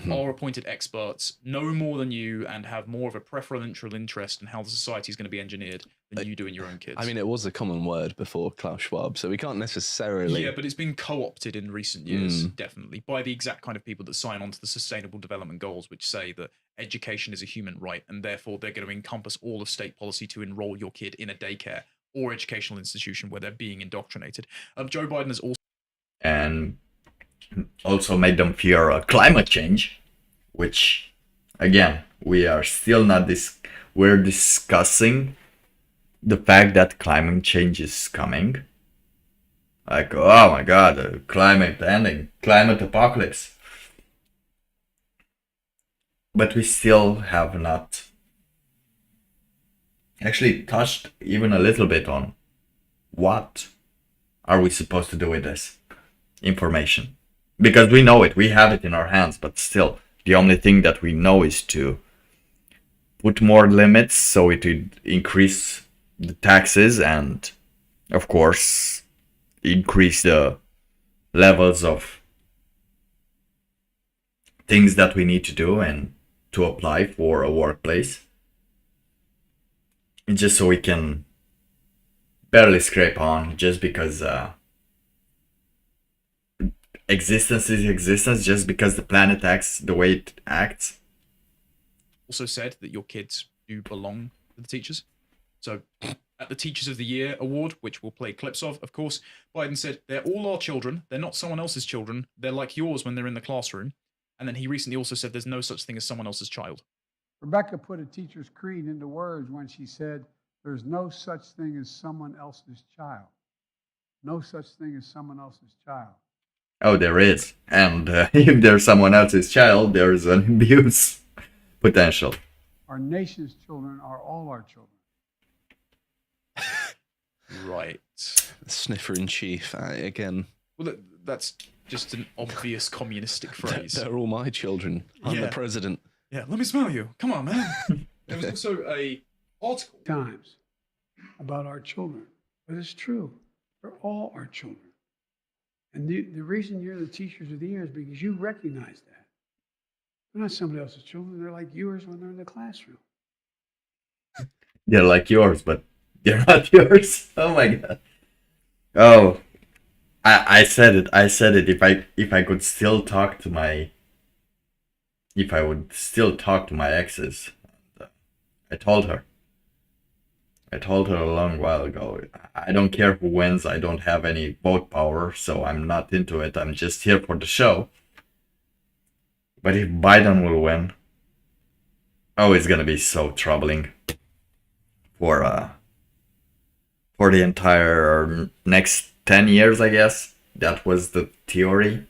our appointed experts know more than you and have more of a preferential interest in how the society is going to be engineered than you do in your own kids. I mean, it was a common word before Klaus Schwab, so we can't necessarily... Yeah, but it's been co-opted in recent years, definitely, by the exact kind of people that sign on to the Sustainable Development Goals, which say that education is a human right, and therefore they're going to encompass all of state policy to enroll your kid in a daycare or educational institution where they're being indoctrinated. Joe Biden has also... And also made them fear climate change, which, again, we are still not we're discussing the fact that climate change is coming. Like, oh my god, climate ending, climate apocalypse. But we still have not actually touched even a little bit on what are we supposed to do with this information. Because we know it, we have it in our hands, but still, the only thing that we know is to put more limits so it would increase the taxes and, of course, increase the levels of things that we need to do and to apply for a workplace. And just so we can barely scrape on, just because existence is existence, just because the planet acts the way it acts. Also said that your kids do belong to the teachers. So at the Teachers of the Year award, which we'll play clips of course, Biden said, they're all our children. They're not someone else's children. They're like yours when they're in the classroom. And then he recently also said there's no such thing as someone else's child. Rebecca put a teacher's creed into words when she said, there's no such thing as someone else's child. No such thing as someone else's child. Oh, there is. And if there's someone else's child, there's an abuse potential. Our nation's children are all our children. Right. Sniffer in chief, again. Well, that's just an obvious communistic phrase. They're all my children. I'm the president. Yeah, let me smell you. Come on, man. There was also a article. Times about our children. But it's true. They're all our children. And the reason you're the Teachers of the Year is because you recognize that. They're not somebody else's children. They're like yours when they're in the classroom. They're like yours, but they're not yours. Oh my god. Oh, I said it. I said it. If I could still talk to my, if I would still talk to my exes, I told her. I told her a long while ago. I don't care who wins. I don't have any vote power, so I'm not into it. I'm just here for the show. But if Biden will win, oh, it's gonna be so troubling for the entire next 10 years, I guess. That was the theory.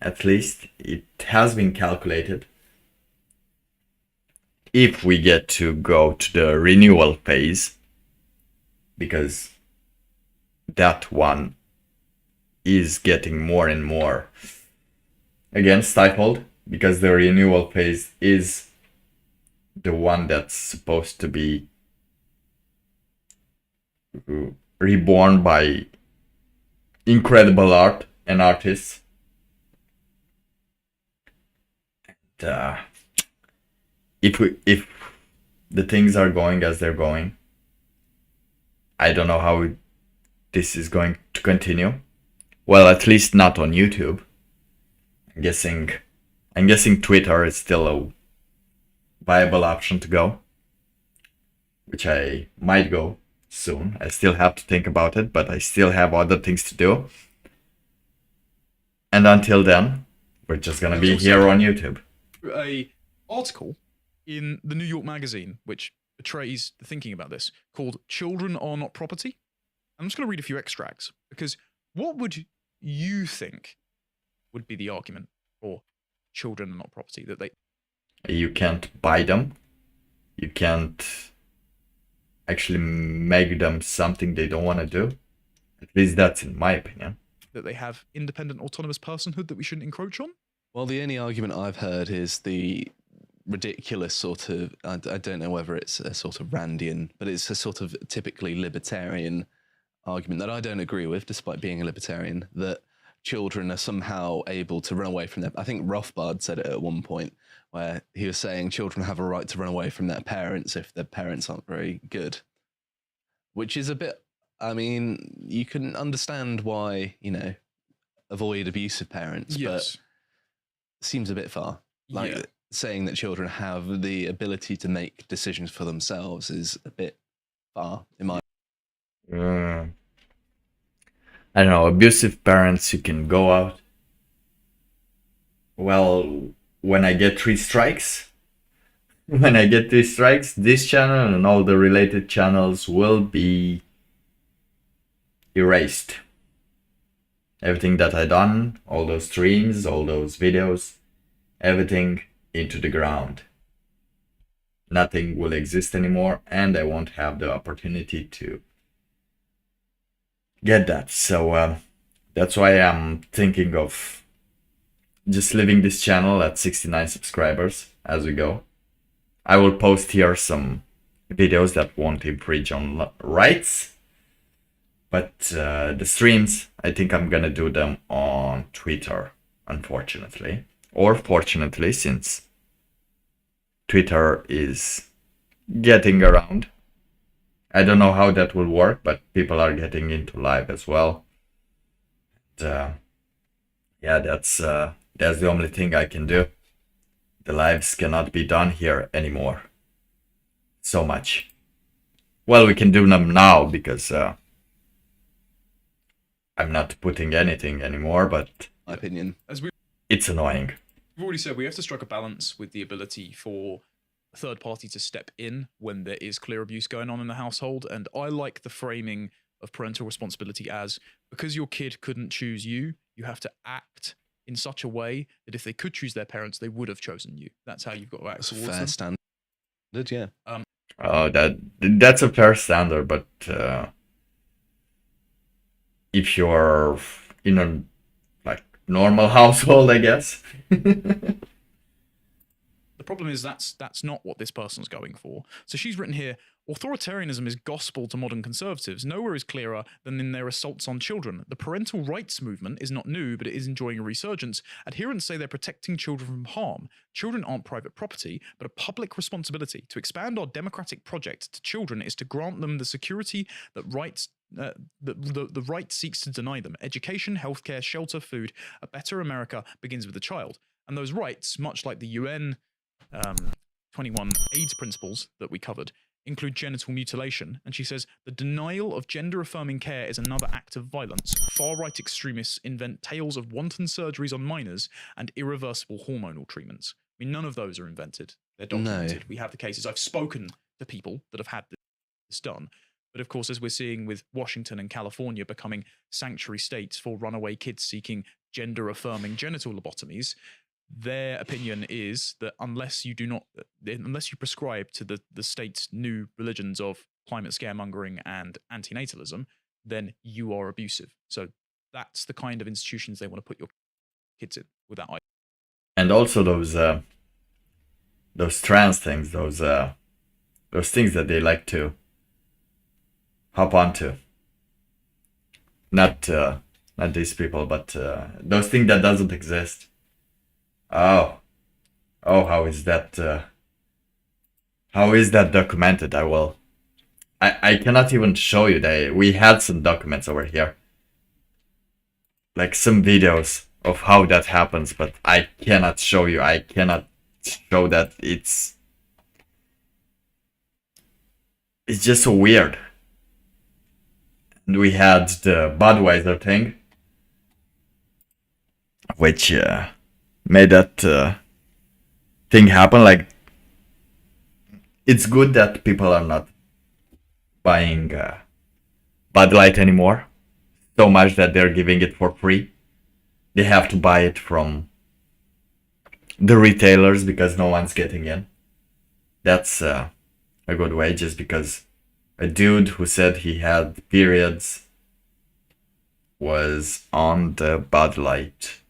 At least it has been calculated. If we get to go to the renewal phase, because that one is getting more and more, again, stifled, because the renewal phase is the one that's supposed to be reborn by incredible art and artists. And, if the things are going as they're going, I don't know how this is going to continue. Well, at least not on YouTube. I'm guessing Twitter is still a viable option to go, which I might go soon. I still have to think about it, but I still have other things to do. And until then, we're just gonna be here on YouTube. A article in the New York Magazine, which betrays the thinking about this, called "Children Are Not Property." I'm just going to read a few extracts, because what would you think would be the argument for children are not property? That you can't buy them. You can't actually make them something they don't want to do. At least that's in my opinion. That they have independent autonomous personhood that we shouldn't encroach on? Well, the only argument I've heard is the ridiculous sort of, I don't know whether it's a sort of Randian, but it's a sort of typically libertarian argument that I don't agree with, despite being a libertarian, that children are somehow able to run away from their... I think Rothbard said it at one point, where he was saying children have a right to run away from their parents if their parents aren't very good. Which is a bit... I mean, you can understand why, you know, avoid abusive parents, Yes. but seems a bit far. Like, saying that children have the ability to make decisions for themselves is a bit far, in my I don't know, abusive parents, you can go out. Well, when I get 3 strikes, this channel and all the related channels will be erased. Everything that I done, all those streams, all those videos, everything into the ground. Nothing will exist anymore, and I won't have the opportunity to get that. So that's why I'm thinking of just leaving this channel at 69 subscribers as we go. I will post here some videos that won't infringe on rights, but the streams, I think I'm gonna do them on Twitter, unfortunately, or fortunately, since Twitter is getting around. I don't know how that will work, but people are getting into live as well. And, yeah, that's the only thing I can do. The lives cannot be done here anymore. So much. Well, we can do them now because I'm not putting anything anymore, but my opinion. It's annoying. We've already said we have to strike a balance with the ability for a third party to step in when there is clear abuse going on in the household. And I like the framing of parental responsibility as, because your kid couldn't choose you, you have to act in such a way that if they could choose their parents, they would have chosen you. That's how you've got to act towards them. Fair standard, yeah. Oh, that's a fair standard, but if you're in a normal household, I guess. The problem is that's not what this person's going for. So she's written here, authoritarianism is gospel to modern conservatives. Nowhere is clearer than in their assaults on children. The parental rights movement is not new, but it is enjoying a resurgence. Adherents say they're protecting children from harm. Children aren't private property, but a public responsibility. To expand our democratic project to children is to grant them the security that the right seeks to deny them. Education, healthcare, shelter, food. A better America begins with the child. And those rights, much like the UN 21 AIDS principles that we covered, include genital mutilation. And she says, the denial of gender-affirming care is another act of violence. Far-right extremists invent tales of wanton surgeries on minors and irreversible hormonal treatments. I mean, none of those are invented. They're documented. No. We have the cases. I've spoken to people that have had this done. But of course, as we're seeing with Washington and California becoming sanctuary states for runaway kids seeking gender-affirming genital lobotomies, their opinion is that unless you prescribe to the state's new religions of climate scaremongering and antinatalism, then you are abusive. So that's the kind of institutions they want to put your kids in with that idea. And also those trans things, those things that they like to hop onto. Not these people, but those things that doesn't exist. Oh, how is that documented? I cannot even show you that. We had some documents over here. like some videos of how that happens, but I cannot show you. I cannot show that. It's just so weird. And we had the Budweiser thing, which made that thing happen. Like, it's good that people are not buying Bud Light anymore so much that they're giving it for free. They have to buy it from the retailers because no one's getting in. That's a good way, just because a dude who said he had periods was on the Bud Light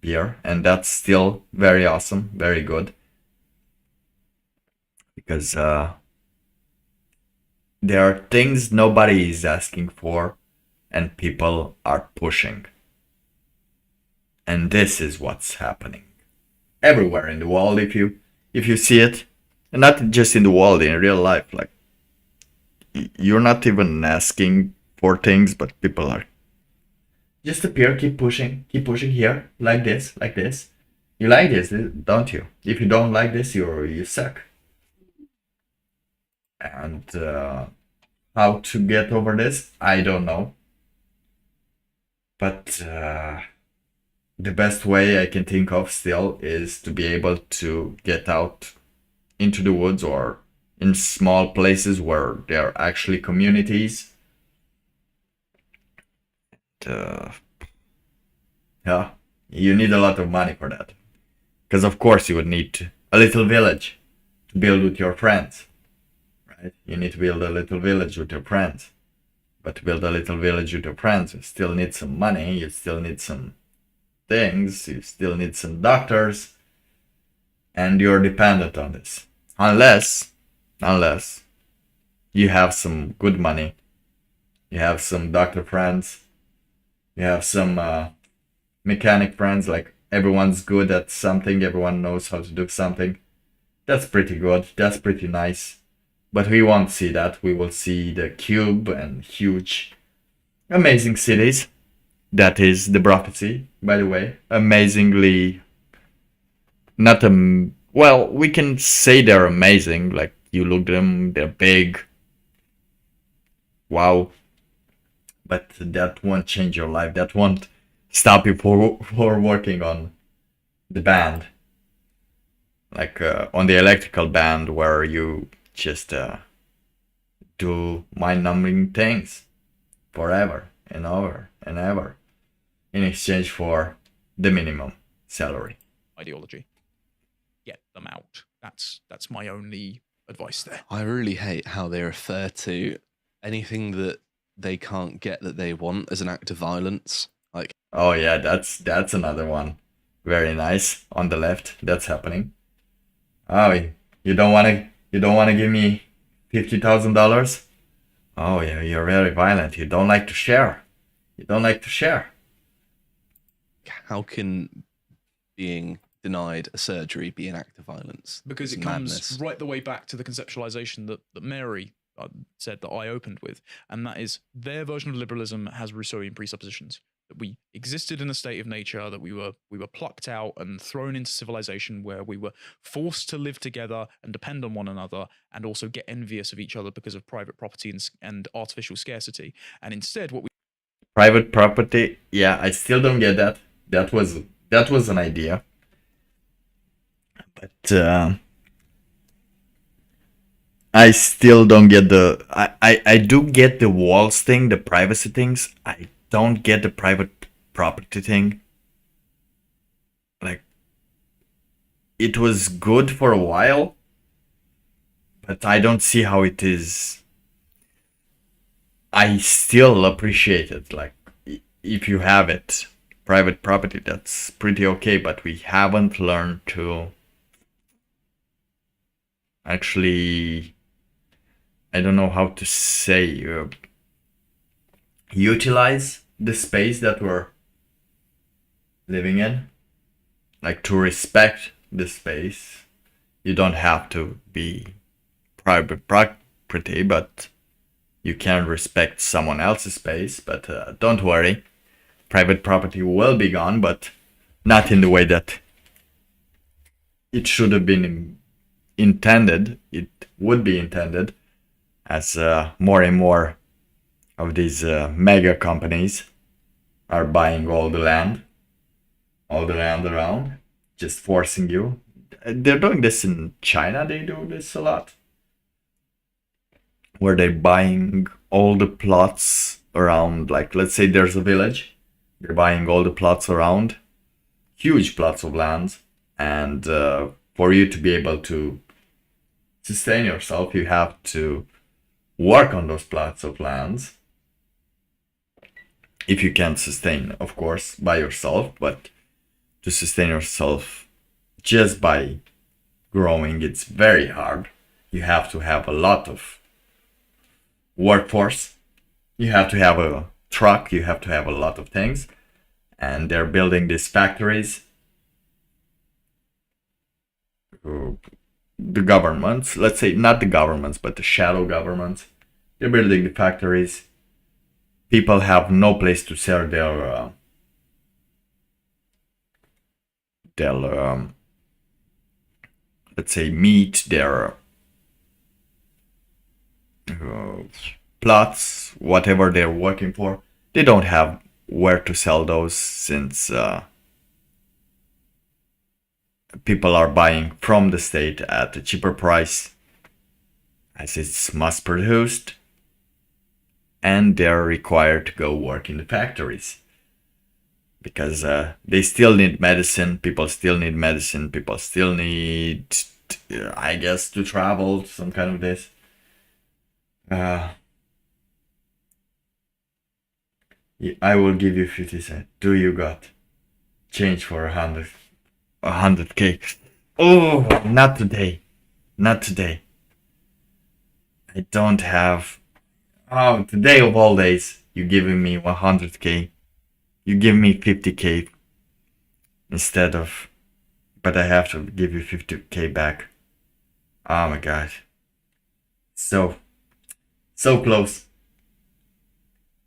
beer, and that's still very awesome, very good, because there are things nobody is asking for and people are pushing, and this is what's happening everywhere in the world. If you see it, and not just in the world, in real life, like, you're not even asking for things, but people are just appear, keep pushing here, like this. You like this, don't you? If you don't like this, you suck. And how to get over this, I don't know. But the best way I can think of still is to be able to get out into the woods or in small places where there are actually communities. Yeah, you need a lot of money for that. Because of course you would need a little village to build with your friends. Right? You need to build a little village with your friends. But to build a little village with your friends, you still need some money, you still need some things, you still need some doctors, and you're dependent on this. Unless you have some good money, you have some doctor friends, you have some mechanic friends, like everyone's good at something, everyone knows how to do something. That's pretty good, that's pretty nice. But we won't see that. We will see the cube and huge, amazing cities. That is the prophecy, by the way. Amazingly, not well, we can say they're amazing. Like, you look at them, they're big. Wow. But that won't change your life. That won't stop you for working on the band. Like on the electrical band, where you just do mind-numbing things forever and over and ever in exchange for the minimum salary. Ideology. Get them out. That's my only advice there. I really hate how they refer to anything that they can't get that they want as an act of violence. Like, oh yeah, that's another one. Very nice. On the left, that's happening. Oh, you don't wanna give me $50,000? Oh yeah, you're very violent. You don't like to share. how can being denied a surgery be an act of violence? Because It's it comes madness. right the way back to the conceptualization that Mary said that I opened with, and that is their version of liberalism has Rousseauian presuppositions. That we existed in a state of nature, that we were plucked out and thrown into civilization, where we were forced to live together and depend on one another, and also get envious of each other because of private property and artificial scarcity. And instead, what we Private property, yeah, I still don't get that. That was an idea, but I still don't get the. I do get the walls thing, the privacy things. I don't get the private property thing. Like, it was good for a while, but I don't see how it is. I still appreciate it. Like, if you have it, private property, that's pretty okay, but we haven't learned to actually, I don't know how to say, utilize the space that we're living in. Like, to respect the space. You don't have to be private property, but you can respect someone else's space. But don't worry, private property will be gone, but not in the way that it should have been intended. It would be intended, as more and more of these mega companies are buying all the land around, just forcing you. They're doing this in China. They do this a lot, where they're buying all the plots around. Like, let's say there's a village, they're buying all the plots around, huge plots of land, and for you to be able to sustain yourself, you have to work on those plots of lands. If you can't sustain, of course, by yourself, but to sustain yourself just by growing, it's very hard. You have to have a lot of workforce. You have to have a truck. You have to have a lot of things. And they're building these factories. The governments, let's say not the governments, but the shadow governments, they're building the factories. People have no place to sell their let's say meat, their plots, whatever they're working for. They don't have where to sell those, since people are buying from the state at a cheaper price, as it's mass produced, and they're required to go work in the factories, because they still need medicine. People still need medicine. People still need, I guess, to travel, some kind of this. I will give you 50 cents. Do you got change for 100K? Oh, not today. Not today. I don't have. Oh, today of all days, you giving me 100K. You give me 50K instead of, but I have to give you 50K back. Oh my god. So close.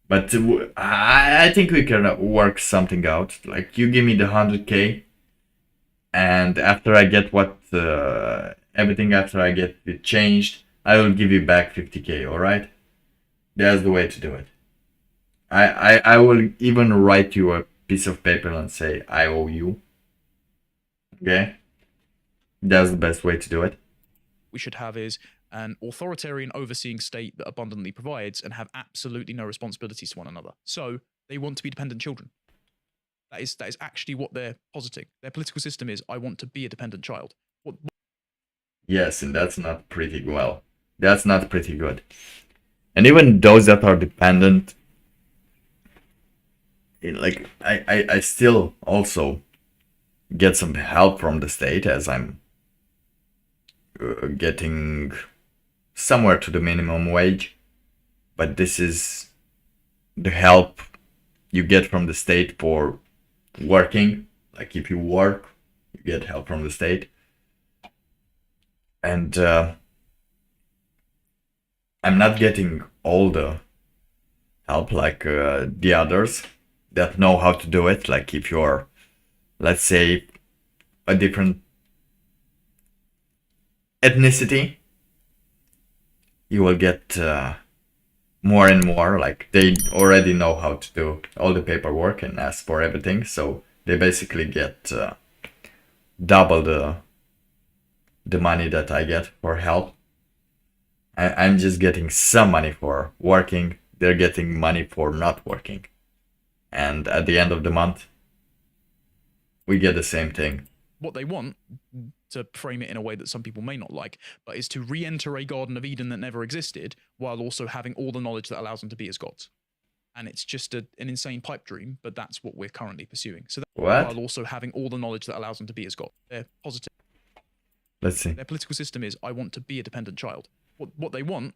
But I think we can work something out. Like, you give me the 100K, and after I get everything after I get it changed, I will give you back 50K, alright? That's the way to do it. I will even write you a piece of paper and say I owe you. Okay? That's the best way to do it. We should have is an authoritarian overseeing state that abundantly provides and have absolutely no responsibilities to one another. So they want to be dependent children. That is actually what they're positing. Their political system is, I want to be a dependent child. Yes, and that's not pretty well. That's not pretty good. And even those that are dependent, like, I still also get some help from the state, as I'm getting somewhere to the minimum wage. But this is the help you get from the state for working. Like, if you work, you get help from the state. And I'm not getting all the help like the others that know how to do it. Like, if you're, let's say, a different ethnicity, you will get more and more. Like, they already know how to do all the paperwork and ask for everything, so they basically get double the money that I get for help. I'm just getting some money for working. They're getting money for not working. And at the end of the month, we get the same thing. What they want, to frame it in a way that some people may not like, but is to re-enter a Garden of Eden that never existed, while also having all the knowledge that allows them to be as gods. And it's just an insane pipe dream, but that's what we're currently pursuing. So what? While also having all the knowledge that allows them to be as gods. They're positive. Let's see. Their political system is, I want to be a dependent child. What they want,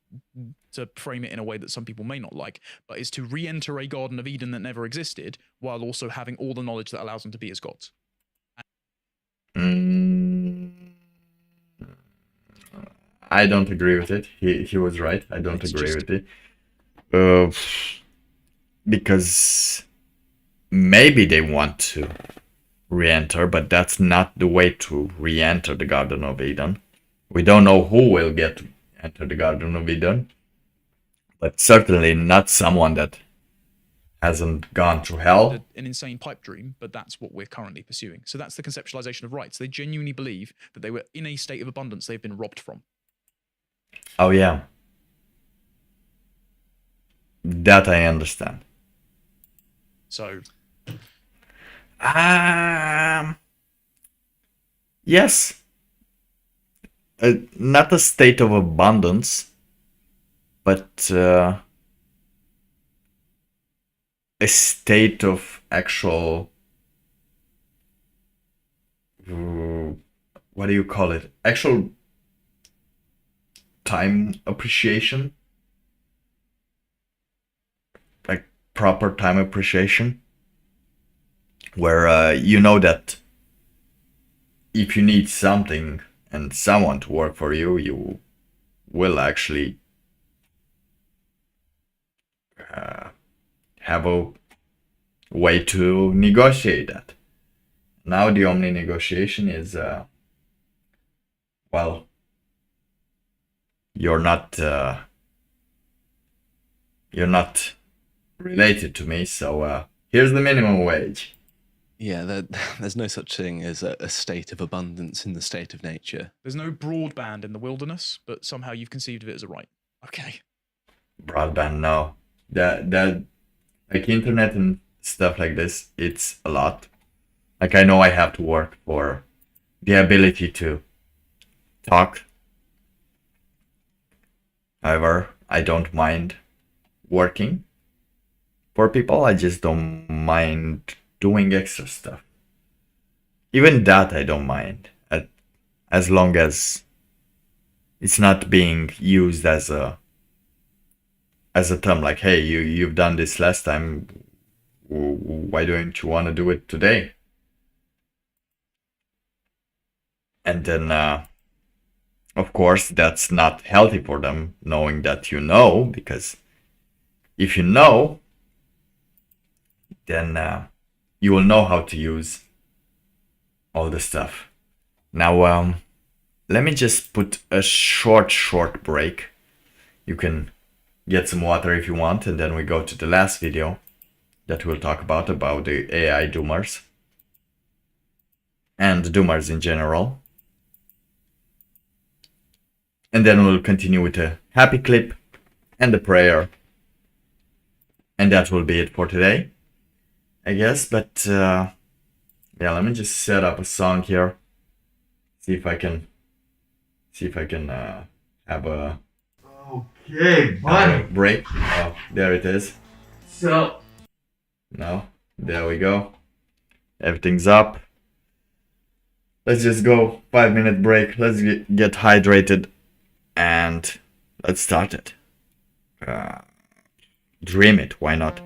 to frame it in a way that some people may not like, but is to re-enter a Garden of Eden that never existed, while also having all the knowledge that allows them to be as gods. I don't agree with it. He was right. I don't agree with it. Because maybe they want to re-enter, but that's not the way to re-enter the Garden of Eden. We don't know who will get to enter the Garden of Eden, but certainly not someone that hasn't gone through hell. An insane pipe dream, but that's what we're currently pursuing. So that's the conceptualization of rights. They genuinely believe that they were in a state of abundance they've been robbed from. Oh yeah. That I understand. So yes. Not a state of abundance, but a state of actual, what do you call it? Actual time appreciation, like proper time appreciation, where you know that if you need something and someone to work for you, you will actually have a way to negotiate that. Now the only negotiation is, well, you're not related to me, so here's the minimum wage. Yeah, there's no such thing as a state of abundance in the state of nature. There's no broadband in the wilderness, but somehow you've conceived of it as a right. Okay. Broadband, no. That like internet and stuff like this, it's a lot. Like I know I have to work for the ability to talk. However, I don't mind working for people. I just don't mind doing extra stuff. Even that I don't mind, as long as it's not being used as a term like, hey, you've done this last time, why don't you want to do it today? And then of course that's not healthy for them, knowing that you know, because if you know, then you will know how to use all the stuff. Now, let me just put a short break. You can get some water if you want, and then we go to the last video that we'll talk about the AI doomers and doomers in general. And then we'll continue with a happy clip and a prayer. And that will be it for today, I guess. But yeah, let me just set up a song here. See if I can have a break. Oh, there it is. So no, there we go. Everything's up. Let's just go 5-minute break. Let's get hydrated and let's start it. Dream it, why not?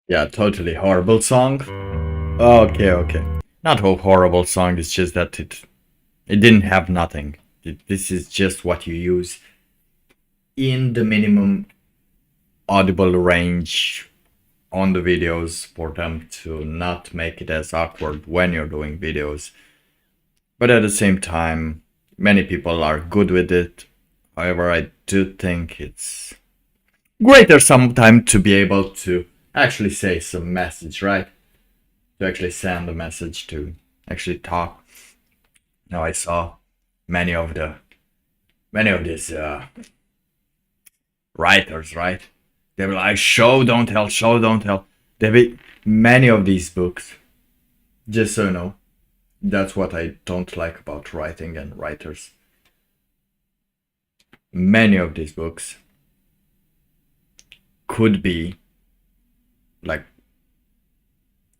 Yeah, totally horrible song. Okay, okay. Not a horrible song, it's just that it didn't have nothing. This is just what you use in the minimum audible range on the videos for them to not make it as awkward when you're doing videos. But at the same time, many people are good with it. However, I do think it's greater sometimes to be able to actually say some message, right? To actually send a message, to actually talk. Now I saw many of these writers, right? They were like, show, don't tell, show, don't tell. There be many of these books. Just so you know, that's what I don't like about writing and writers. Many of these books could be like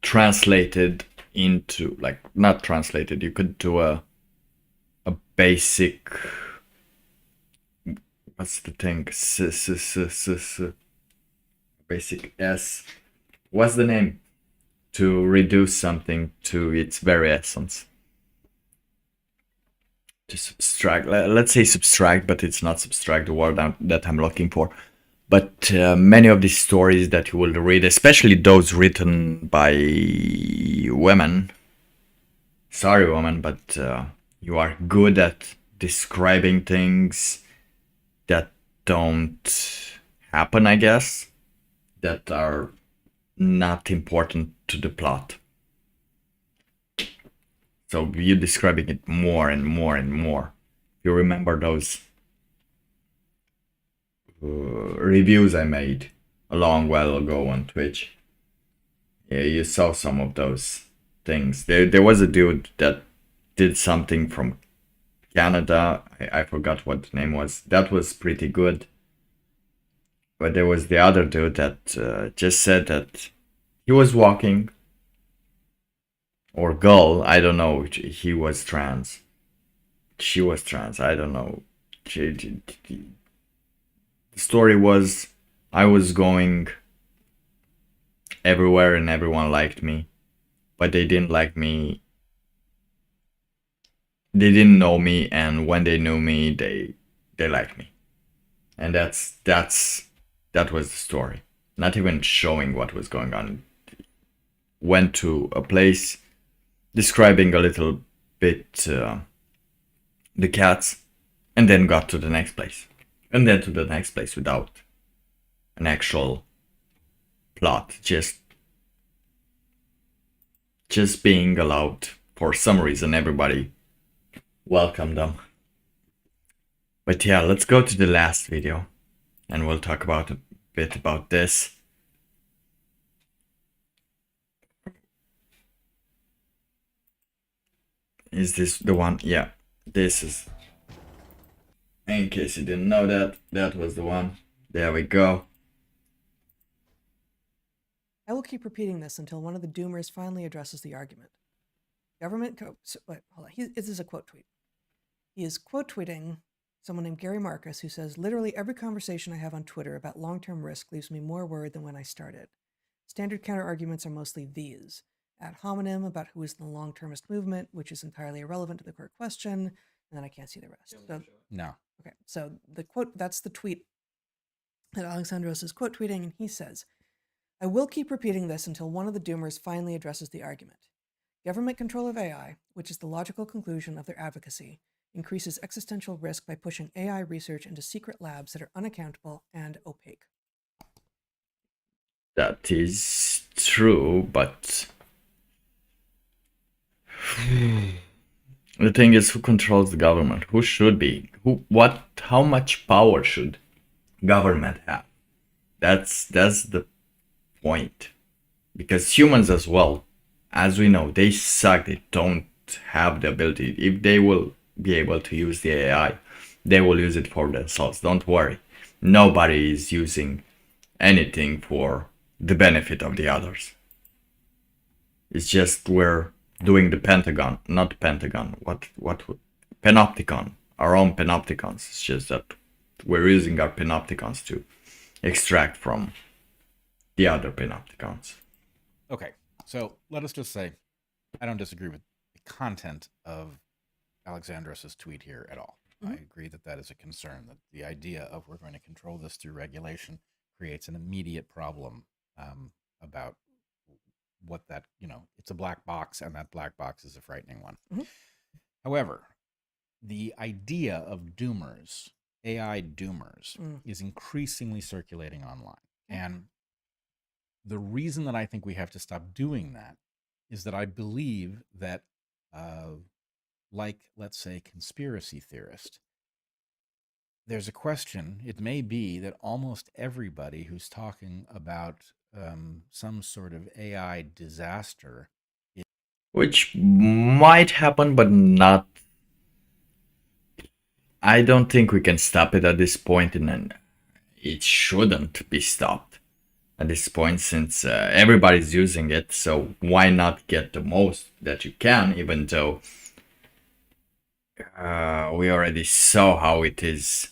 translated into, like, not translated, you could do a basic, what's the thing, basic S, what's the name, to reduce something to its very essence, to subtract, let's say subtract, but it's not subtract, the word that I'm looking for. But many of these stories that you will read, especially those written by women, sorry women, but you are good at describing things that don't happen, I guess, that are not important to the plot. So you're describing it more and more and more. You remember those reviews I made a long while ago on Twitch? Yeah, you saw some of those things. There was a dude that did something from Canada. I forgot what the name was. That was pretty good. But there was the other dude that just said that he was walking, or girl, I don't know. He was trans. She was trans. I don't know. The story was, I was going everywhere and everyone liked me, but they didn't like me. They didn't know me, and when they knew me, they liked me. And that was the story. Not even showing what was going on. Went to a place, describing a little bit the cats, and then got to the next place. And then to the next place without an actual plot. Just being allowed. For some reason, everybody welcomed them. But yeah, let's go to the last video, and we'll talk about a bit about this. Is this the one? Yeah, this is. In case you didn't know that, that was the one. There we go. I will keep repeating this until one of the doomers finally addresses the argument. Government wait, hold on. This is a quote tweet. He is quote tweeting someone named Gary Marcus, who says, literally every conversation I have on Twitter about long-term risk leaves me more worried than when I started. Standard counter-arguments are mostly these. Ad hominem about who is in the long-termist movement, which is entirely irrelevant to the core question, and then I can't see the rest. So, No. okay, so the quote, that's the tweet that Alexandros is quote tweeting, and he says, I will keep repeating this until one of the doomers finally addresses the argument. Government control of AI, which is the logical conclusion of their advocacy, increases existential risk by pushing AI research into secret labs that are unaccountable and opaque. That is true, but the thing is, who controls the government? Who should be? How much power should government have? That's the point. Because humans as well, as we know, they suck. They don't have the ability. If they will be able to use the AI, they will use it for themselves. Don't worry. Nobody is using anything for the benefit of the others. It's just we're doing the Pentagon, not Pentagon. What Panopticon, our own Panopticons. It's just that we're using our Panopticons to extract from the other Panopticons. Okay, so let us just say I don't disagree with the content of Alexandros' tweet here at all. I agree that that is a concern, that the idea of we're going to control this through regulation creates an immediate problem about what that, it's a black box, and that black box is a frightening one. However, the idea of doomers, AI doomers, is increasingly circulating online. And the reason that I think we have to stop doing that is that I believe that, like, let's say, conspiracy theorist, there's a question. It may be that almost everybody who's talking about some sort of AI disaster, which might happen, but not. I don't think we can stop it at this point, and it shouldn't be stopped at this point, since everybody's using it. So why not get the most that you can, even though we already saw how it is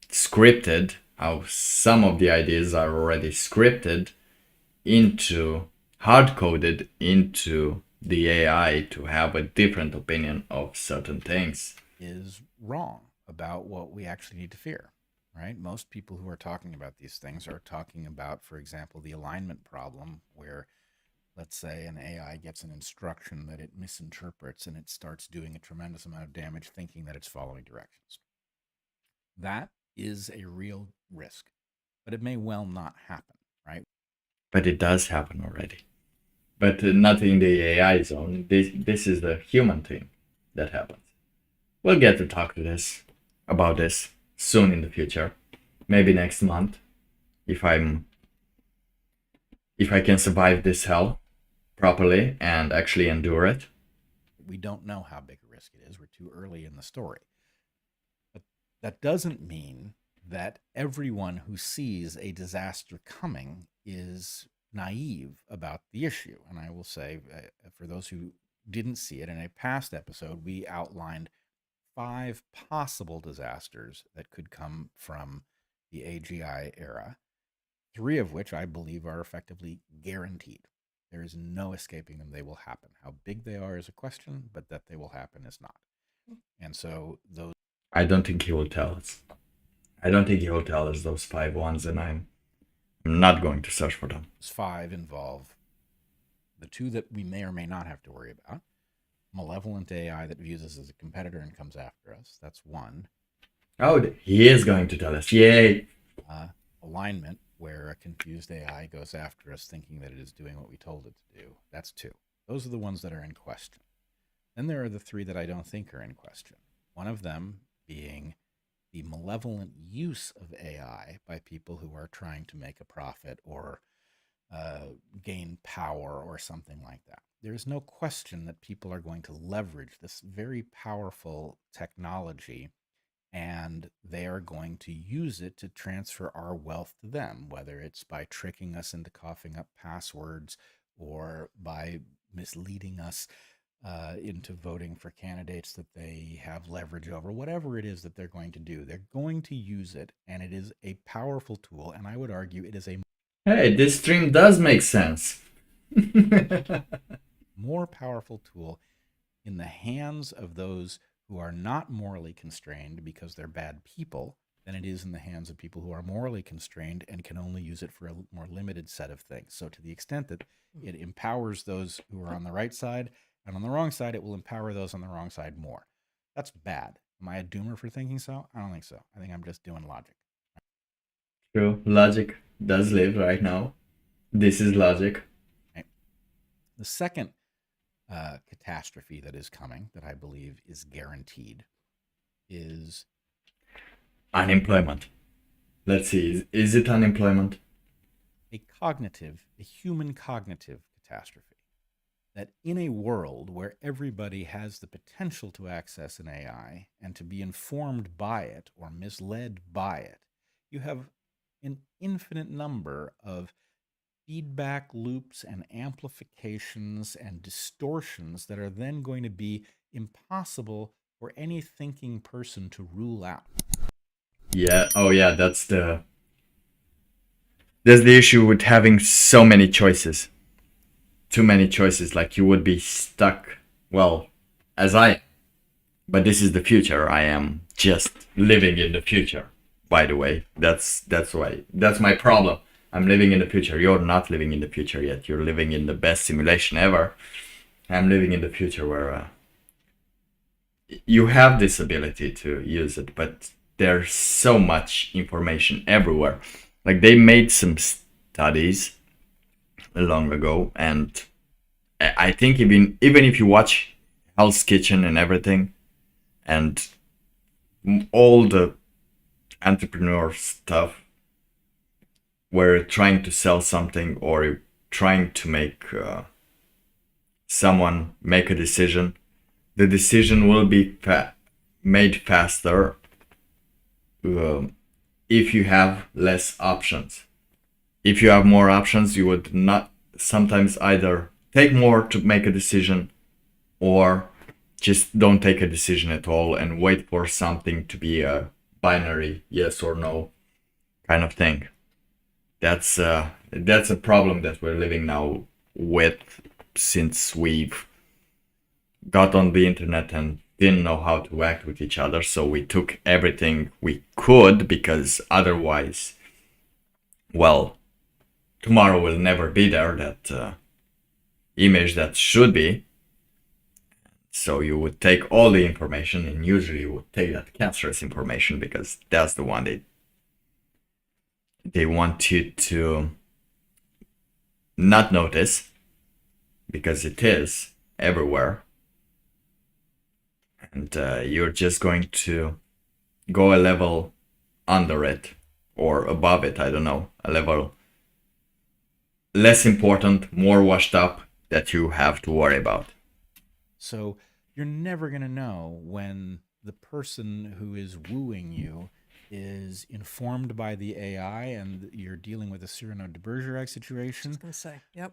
scripted, how some of the ideas are already scripted into, hard-coded into the AI to have a different opinion of certain things. Is wrong about what we actually need to fear, right? Most people who are talking about these things are talking about, for example, the alignment problem, where, let's say, an AI gets an instruction that it misinterprets and it starts doing a tremendous amount of damage thinking that it's following directions. That is a real risk, but it may well not happen, right? But it does happen already. But not in the AI zone. This is the human thing that happens. We'll get to talk about this soon in the future. Maybe next month, if I can survive this hell properly and actually endure it. We don't know how big a risk it is. We're too early in the story. But that doesn't mean that everyone who sees a disaster coming is naive about the issue. And I will say, for those who didn't see it, in a past episode, we outlined 5 possible disasters that could come from the AGI era, 3 of which I believe are effectively guaranteed. There is no escaping them. They will happen. How big they are is a question, but that they will happen is not. And so those... I don't think he will tell us. I don't think he will tell us those 5 ones, and I'm not going to search for them. Those 5 involve the 2 that we may or may not have to worry about. Malevolent AI that views us as a competitor and comes after us. That's 1. Oh, he is going to tell us. Yay! Alignment, where a confused AI goes after us thinking that it is doing what we told it to do. That's 2. Those are the ones that are in question. Then there are the 3 that I don't think are in question. One of them being the malevolent use of AI by people who are trying to make a profit or gain power or something like that. There is no question that people are going to leverage this very powerful technology, and they are going to use it to transfer our wealth to them, whether it's by tricking us into coughing up passwords or by misleading us into voting for candidates that they have leverage over. Whatever it is that they're going to do, they're going to use it, and it is a powerful tool, and I would argue it is a... Hey, this stream does make sense. more powerful tool in the hands of those who are not morally constrained because they're bad people than it is in the hands of people who are morally constrained and can only use it for a more limited set of things. So to the extent that it empowers those who are on the right side, and on the wrong side, it will empower those on the wrong side more. That's bad. Am I a doomer for thinking so? I don't think so. I think I'm just doing logic. True. Logic does live right now. This is logic. Okay. The second catastrophe that is coming, that I believe is guaranteed, is unemployment. Let's see. Is it unemployment? A human cognitive catastrophe. That in a world where everybody has the potential to access an AI and to be informed by it or misled by it, you have an infinite number of feedback loops and amplifications and distortions that are then going to be impossible for any thinking person to rule out. Yeah. Oh, yeah. That's the That's the issue with having so many choices. Too many choices, like you would be stuck, well, as I, but this is the future. I am just living in the future, by the way. That's why, that's my problem. I'm living in the future. You're not living in the future yet. You're living in the best simulation ever. I'm living in the future where you have this ability to use it, but there's so much information everywhere. Like they made some studies long ago, and I think even if you watch Hell's Kitchen and everything, and all the entrepreneur stuff, where trying to sell something or trying to make someone make a decision, the decision will be made faster if you have less options. If you have more options, you would not sometimes either take more to make a decision or just don't take a decision at all and wait for something to be a binary yes or no kind of thing. That's a problem that we're living now with, since we've got on the internet and didn't know how to act with each other, so we took everything we could, because otherwise, well, tomorrow will never be there, that image that should be. So you would take all the information, and usually you would take that cancerous information, because that's the one they want you to not notice, because it is everywhere. And you're just going to go a level under it or above it, I don't know, a level less important, more washed up, that you have to worry about. So you're never going to know when the person who is wooing you is informed by the AI and you're dealing with a Cyrano de Bergerac situation. I was going to say, yep.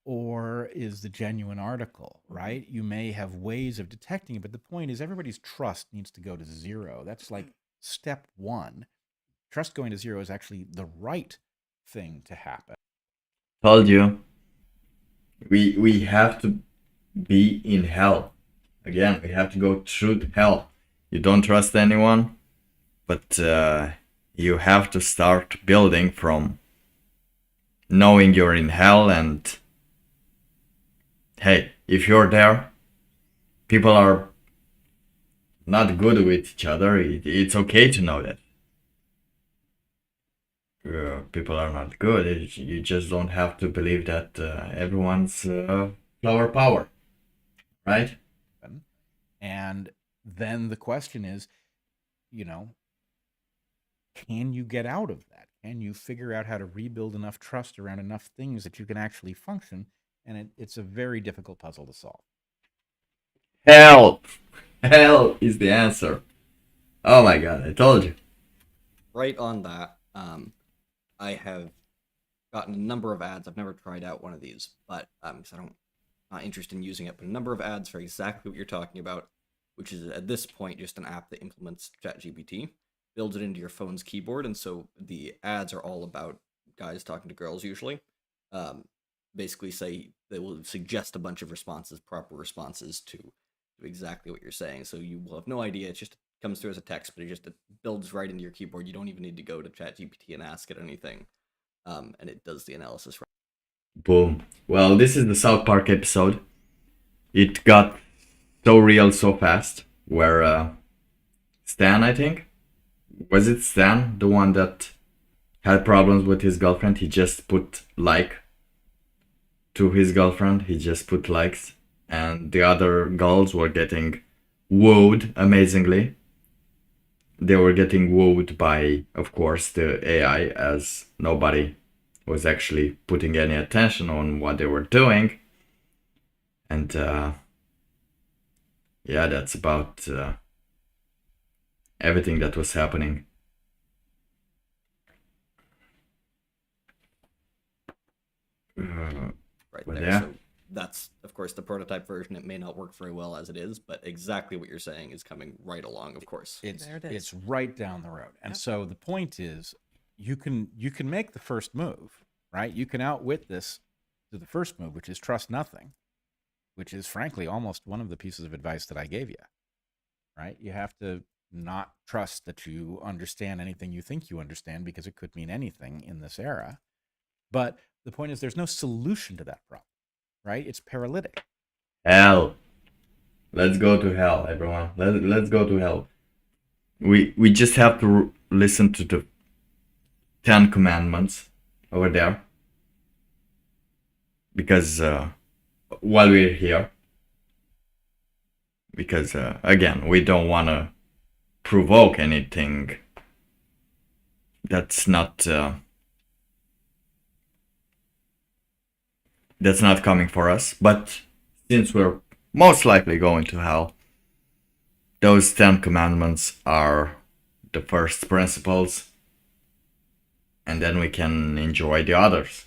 Or is the genuine article, right? You may have ways of detecting it, but the point is everybody's trust needs to go to zero. That's like step one. Trust going to zero is actually the right thing to happen. Told you. We have to be in hell. Again, we have to go through hell. You don't trust anyone, but you have to start building from knowing you're in hell. And hey, if you're there, people are not good with each other. It's okay to know that. People are not good. You just don't have to believe that everyone's flower power, right? And then the question is, can you get out of that? Can you figure out how to rebuild enough trust around enough things that you can actually function? And it's a very difficult puzzle to solve. Hell is the answer. Oh my god, I told you. Right on that. I have gotten a number of ads. I've never tried out one of these, but because I'm not interested in using it, but a number of ads for exactly what you're talking about, which is at this point just an app that implements ChatGPT, builds it into your phone's keyboard, and so the ads are all about guys talking to girls usually. Basically say they will suggest a bunch of responses, proper responses to exactly what you're saying. So you will have no idea. It just comes through as a text, but it builds right into your keyboard. You don't even need to go to ChatGPT and ask it anything. And it does the analysis. Boom. Well, this is the South Park episode. It got so real so fast, where Stan, I think, was it Stan, the one that had problems with his girlfriend? He just put like to his girlfriend. He just put likes, and the other girls were getting wooed amazingly. They were getting wooed by, of course, the AI, as nobody was actually putting any attention on what they were doing. And yeah, that's about everything that was happening. Right there. Yeah. So that's, of course, the prototype version. It may not work very well as it is, but exactly what you're saying is coming right along, of course. It's There it is. right down the road. And so the point is, you can make the first move, right? You can outwit this to the first move, which is trust nothing, which is frankly almost one of the pieces of advice that I gave you, right? You have to not trust that you understand anything you think you understand, because it could mean anything in this era. But the point is, there's no solution to that problem, right? It's paralytic. Hell. Let's go to hell, everyone. Let's go to hell. We just have to listen to the 10 commandments over there. Because while we're here. Because again, we don't want to provoke anything that's not coming for us. But since we're most likely going to hell, those 10 commandments are the first principles, and then we can enjoy the others.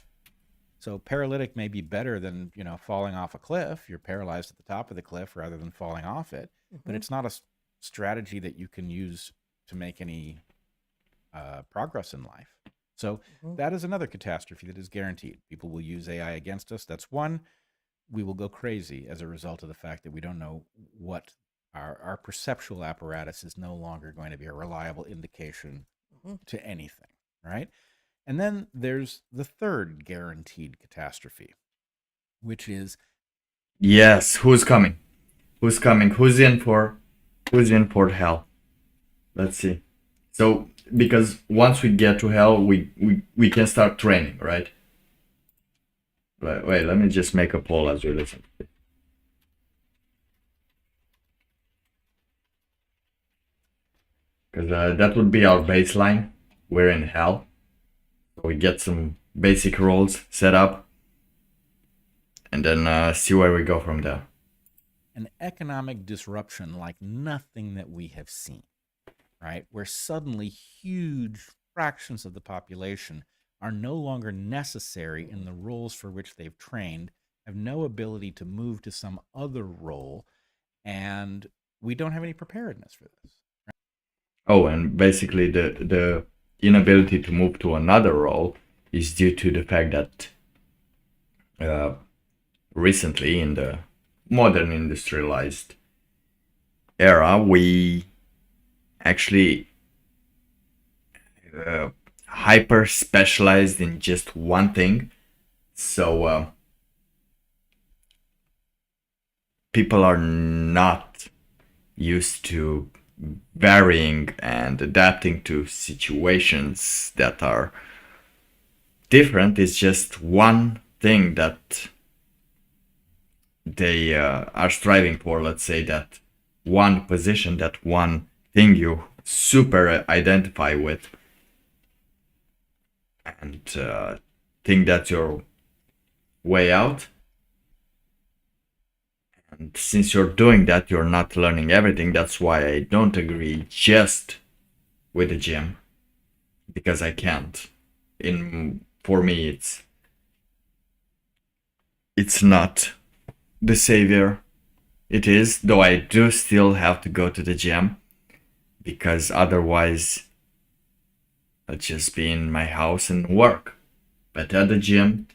So paralytic may be better than, falling off a cliff. You're paralyzed at the top of the cliff rather than falling off it. But it's not a strategy that you can use to make any progress in life. So that is another catastrophe that is guaranteed. People will use AI against us. That's one. We will go crazy as a result of the fact that we don't know what our perceptual apparatus is no longer going to be a reliable indication to anything, right? And then there's the third guaranteed catastrophe, which is... Yes, who's coming? Who's coming? Who's in for hell? Let's see. So, because once we get to hell, we can start training, right? Wait, let me just make a poll as we listen. Because that would be our baseline. We're in hell. So we get some basic roles set up. And then see where we go from there. An economic disruption like nothing that we have seen, right? Where suddenly huge fractions of the population are no longer necessary in the roles for which they've trained, have no ability to move to some other role, and we don't have any preparedness for this. Right? Oh, and basically the inability to move to another role is due to the fact that recently in the modern industrialized era, we actually hyper specialized in just one thing. So people are not used to varying and adapting to situations that are different. It's just one thing that they are striving for. Let's say that one position, that one thing you super identify with, and think that's your way out. And since you're doing that, you're not learning everything. That's why I don't agree just with the gym, because I can't. For me, it's not the savior. It is, though I do still have to go to the gym, because otherwise I'll just be in my house and work. But at the gym,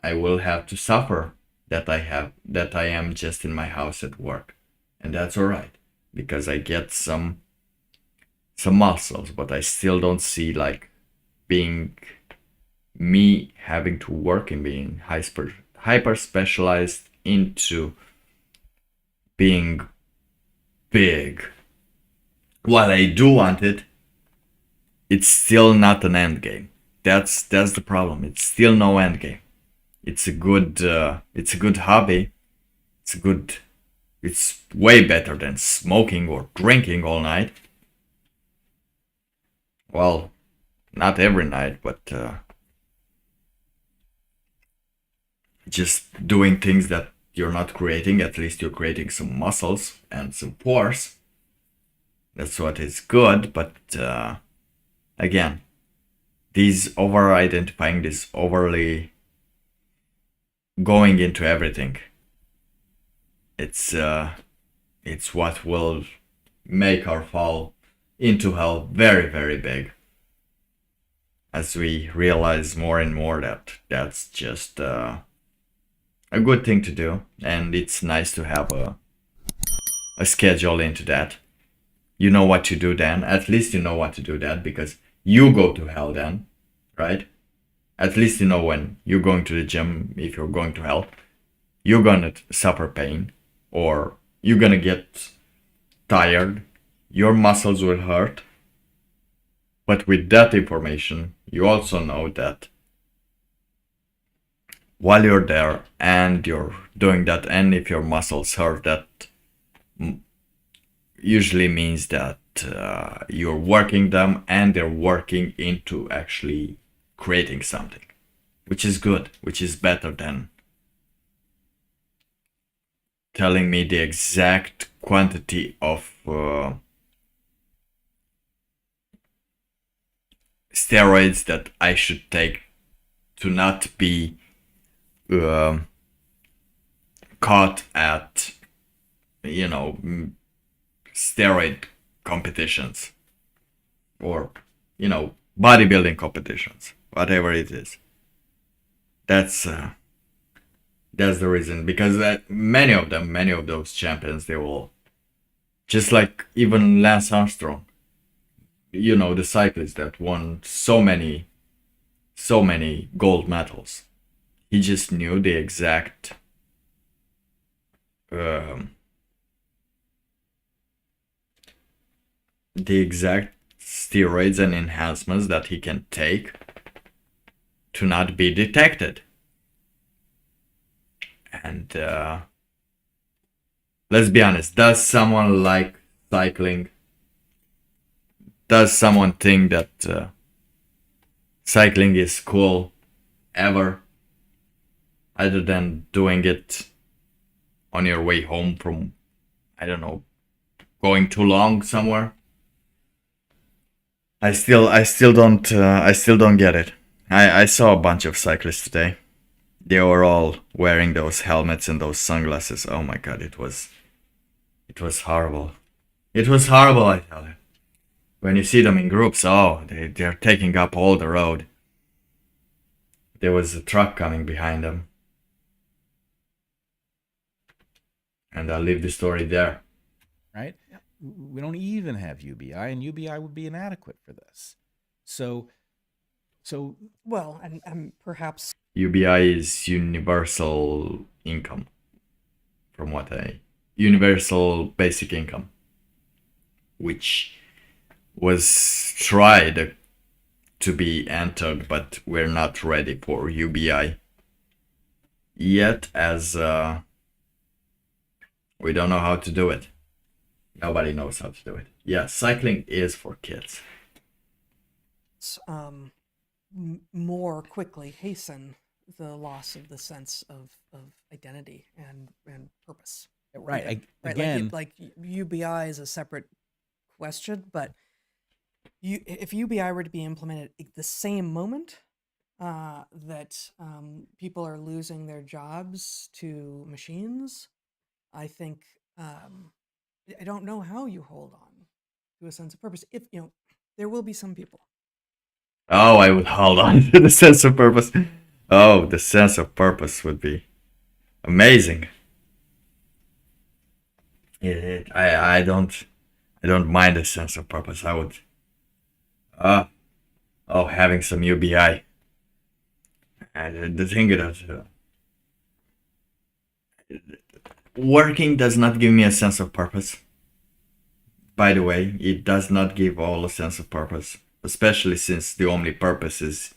I will have to suffer that I am just in my house at work, and that's all right, because I get some muscles, but I still don't see like being me having to work and being hyper specialized into being big. While I do want it, it's still not an end game. That's the problem. It's still no end game. It's a good hobby. It's way better than smoking or drinking all night. Well, not every night, but just doing things that you're not creating. At least you're creating some muscles and some force. That's what is good, but again, these over-identifying, this overly going into everything, it's what will make our fall into hell very, very big. as we realize more and more that that's just a good thing to do, and it's nice to have a schedule into that. You know what to do then. At least you know what to do then, because you go to hell then, right? At least you know when you're going to the gym, if you're going to hell, you're gonna suffer pain, or you're gonna get tired, your muscles will hurt. But with that information, you also know that while you're there and you're doing that, and if your muscles hurt, that usually means that you're working them and they're working into actually creating something, which is good, which is better than telling me the exact quantity of steroids that I should take to not be caught at, steroid competitions, or, bodybuilding competitions, whatever it is. That's the reason, because many of those champions, they will, just like even Lance Armstrong, the cyclist that won so many gold medals. He just knew the exact steroids and enhancements that he can take to not be detected. And let's be honest, does someone like cycling? Does someone think that cycling is cool ever, other than doing it on your way home from, I don't know, going too long somewhere? I still don't get it. I saw a bunch of cyclists today. They were all wearing those helmets and those sunglasses. Oh my god, it was horrible. It was horrible, I tell you. When you see them in groups, they're taking up all the road. There was a truck coming behind them. And I'll leave the story there. Right? Yep. We don't even have UBI, and UBI would be inadequate for this. So well, and perhaps UBI is universal income, universal basic income, which was tried to be entered, but we're not ready for UBI yet, as we don't know how to do it. Nobody knows how to do it. Yeah, cycling is for kids. More quickly hasten the loss of the sense of identity and purpose. Right. Right. Again, like UBI is a separate question, but if UBI were to be implemented at the same moment that people are losing their jobs to machines, I think I don't know how you hold on to a sense of purpose. If there will be some people. Oh, I would hold on to the sense of purpose. Oh, the sense of purpose would be amazing. I don't mind the sense of purpose. I would having some UBI. And the thing that working does not give me a sense of purpose. By the way, it does not give all a sense of purpose, especially since the only purpose is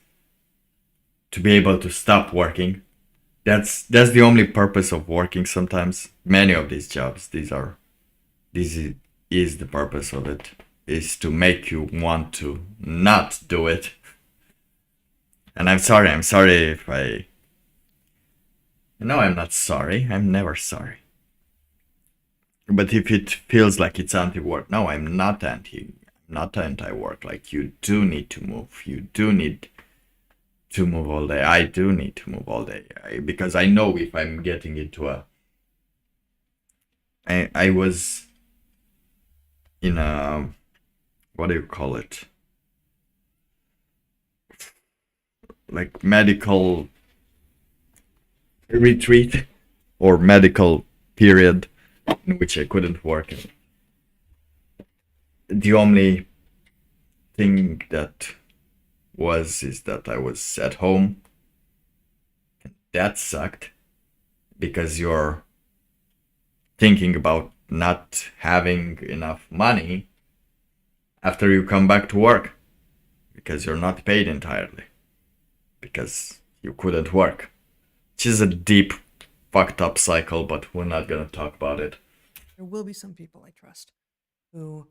to be able to stop working. That's the only purpose of working sometimes. Many of these jobs, this is the purpose of it, is to make you want to not do it. And I'm sorry if I... No, I'm not sorry. I'm never sorry. But if it feels like it's anti-work, no, I'm not anti-work. Like, you do need to move. You do need to move all day. I do need to move all day. Because I know if I'm getting into I was in a... What do you call it? like medical retreat or medical period in which I couldn't work. And the only thing that is that I was at home. That sucked because you're thinking about not having enough money after you come back to work because you're not paid entirely because you couldn't work, which is a deep fucked up cycle, but we're not gonna talk about it. There will be some people I trust who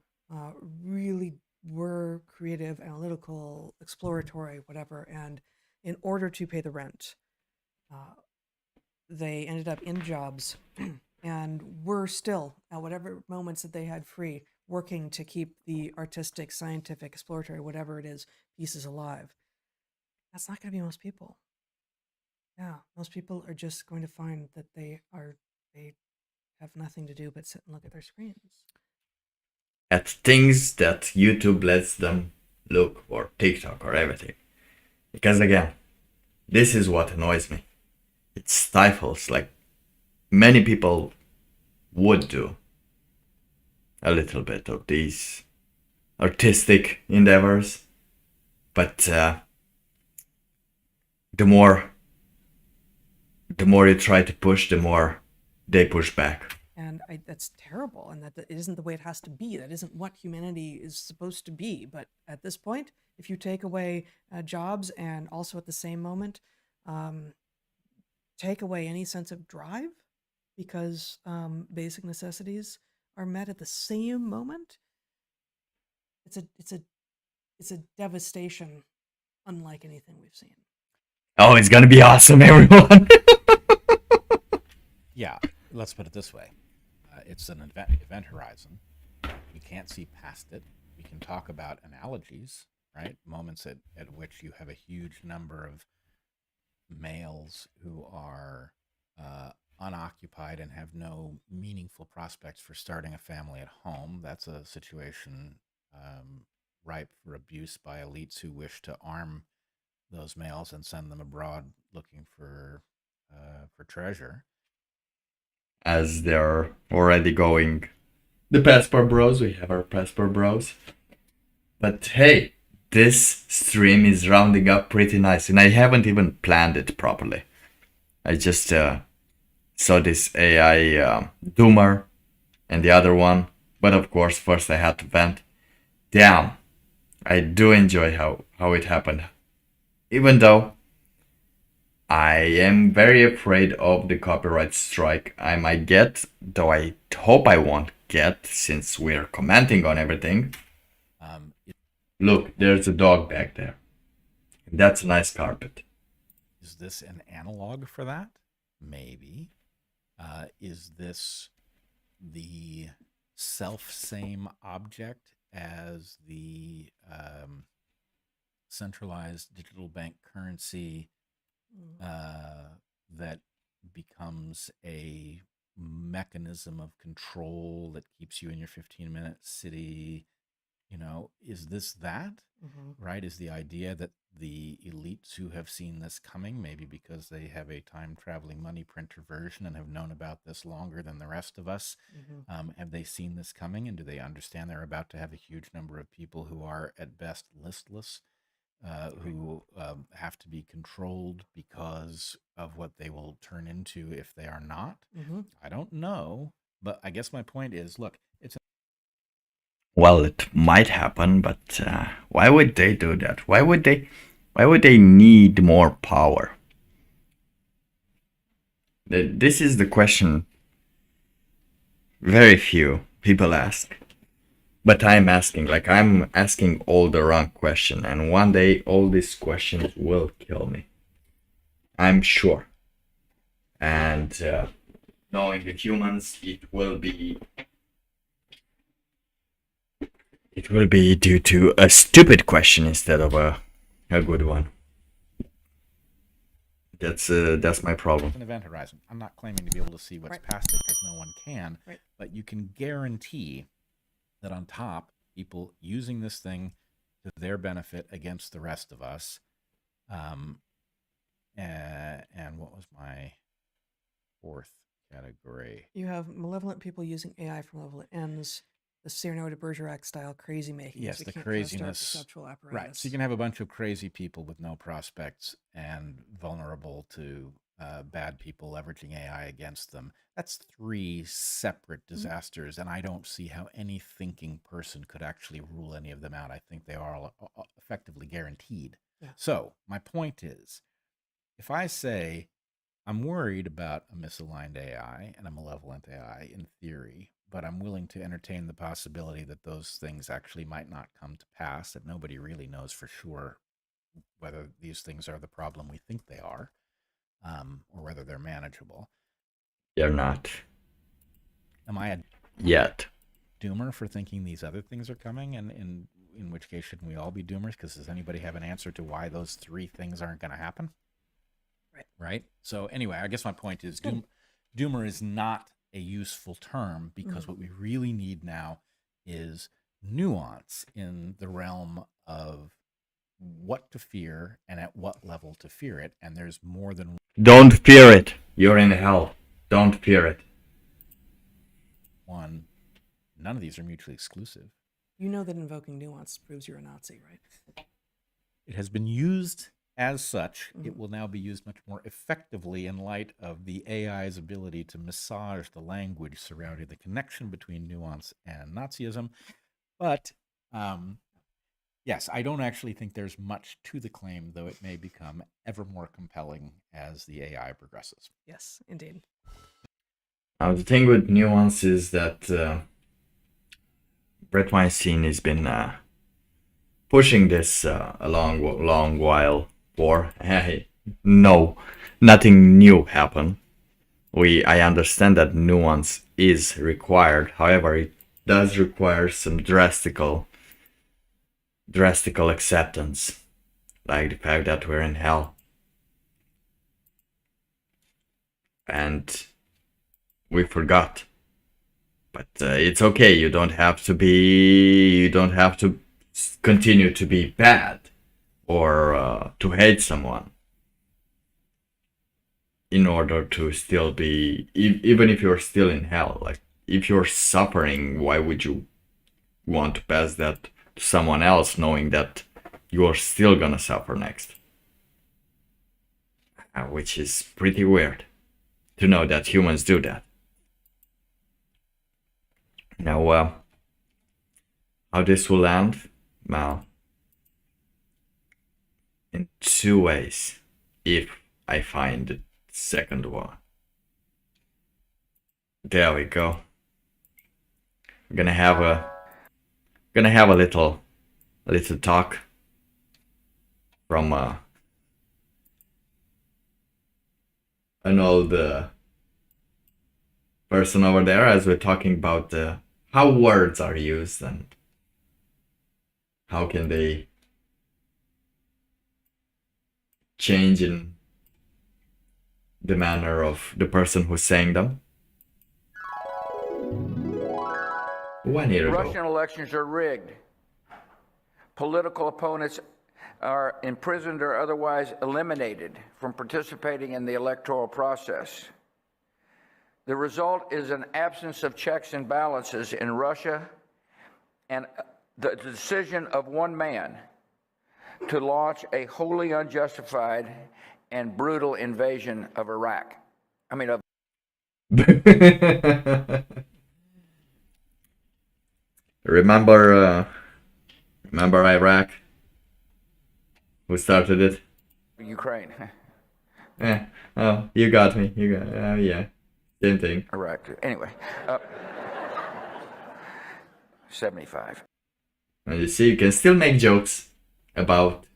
really were creative, analytical, exploratory, whatever, and in order to pay the rent, they ended up in jobs and were still, at whatever moments that they had free, working to keep the artistic, scientific, exploratory, whatever it is, pieces alive. That's not going to be most people. Yeah, most people are just going to find that they have nothing to do but sit and look at their screens. At things that YouTube lets them look, or TikTok, or everything. Because again, this is what annoys me. It stifles, like many people would do, a little bit of these artistic endeavors, but the more you try to push, the more they push back. And that's terrible, and that isn't the way it has to be. That isn't what humanity is supposed to be. But at this point, if you take away jobs and also at the same moment take away any sense of drive, because basic necessities are met at the same moment, it's a devastation unlike anything we've seen. Oh, it's gonna be awesome, everyone. Yeah, let's put it this way. It's an event horizon. We can't see past it. We can talk about analogies, right? Moments at which you have a huge number of males who are unoccupied and have no meaningful prospects for starting a family at home. That's a situation ripe for abuse by elites who wish to arm those males and send them abroad looking for treasure. As they're already going, the passport bros, we have our passport bros. But hey, this stream is rounding up pretty nice, and I haven't even planned it properly. I just saw this AI doomer and the other one, but of course first I had to vent. Damn, I do enjoy how it happened. Even though I am very afraid of the copyright strike I might get, though I hope I won't get since we're commenting on everything. Look, there's a dog back there. That's a nice carpet. Is this an analog for that? Maybe. Is this the self-same object as the centralized digital bank currency that becomes a mechanism of control that keeps you in your 15-minute city? You know, is this that? Mm-hmm. Right? Is the idea that the elites who have seen this coming, maybe because they have a time-traveling money printer version and have known about this longer than the rest of us, have they seen this coming, and do they understand they're about to have a huge number of people who are at best listless, who have to be controlled because of what they will turn into if they are not? Mm-hmm. I don't know, but I guess my point is, look, it's well, it might happen, but why would they do that? Why would they need more power? This is the question very few people ask. But I'm asking all the wrong question, and one day all these questions will kill me. I'm sure. And knowing the humans, it will be due to a stupid question instead of a good one. That's my problem. An event horizon. I'm not claiming to be able to see what's past it because no one can, but you can guarantee that on top, people using this thing to their benefit against the rest of us And what was my fourth category? You have malevolent people using AI for malevolent ends, the Cyrano de Bergerac style crazy making. Yes, so we the can't trust our craziness. perceptual apparatus. Right. So you can have a bunch of crazy people with no prospects and vulnerable to bad people leveraging AI against them. That's three separate disasters, and I don't see how any thinking person could actually rule any of them out. I think they are all effectively guaranteed. Yeah. So my point is, if I say I'm worried about a misaligned AI and a malevolent AI in theory, but I'm willing to entertain the possibility that those things actually might not come to pass, that nobody really knows for sure whether these things are the problem we think they are, or whether they're manageable. They're not. Am I a Yet. doomer for thinking these other things are coming? And in which case, shouldn't we all be doomers? Because does anybody have an answer to why those three things aren't going to happen? Right. So anyway, I guess my point is doomer is not a useful term, because what we really need now is nuance in the realm of what to fear and at what level to fear it. And there's more than Don't fear it. You're in hell. Don't fear it. one. None of these are mutually exclusive. You know that invoking nuance proves you're a Nazi, right? It has been used as such. It will now be used much more effectively in light of the AI's ability to massage the language surrounding the connection between nuance and Nazism. But yes, I don't actually think there's much to the claim, though it may become ever more compelling as the AI progresses. Yes, indeed. Now, the thing with nuance is that Brett Weinstein has been pushing this a long while for, hey, no, nothing new happened. I understand that nuance is required. However, it does require some drastical acceptance, like the fact that we're in hell. And we forgot. But it's okay. You don't have to continue to be bad or to hate someone in order to still be, even if you're still in hell. Like, if you're suffering, why would you want to pass that to someone else, knowing that you're still gonna suffer next? Which is pretty weird to know that humans do that. Now, how this will end? Well, in two ways, if I find the second one. There we go. I'm gonna have a little talk from an old person over there, as we're talking about how words are used and how can they change in the manner of the person who's saying them. 1 year ago. Russian elections are rigged. Political opponents are imprisoned or otherwise eliminated from participating in the electoral process. The result is an absence of checks and balances in Russia and the decision of one man to launch a wholly unjustified and brutal invasion of Iraq. Remember Iraq? Who started it? Ukraine. Oh, you got me. Yeah. Same thing. Iraq. Anyway. 75. And you see, you can still make jokes about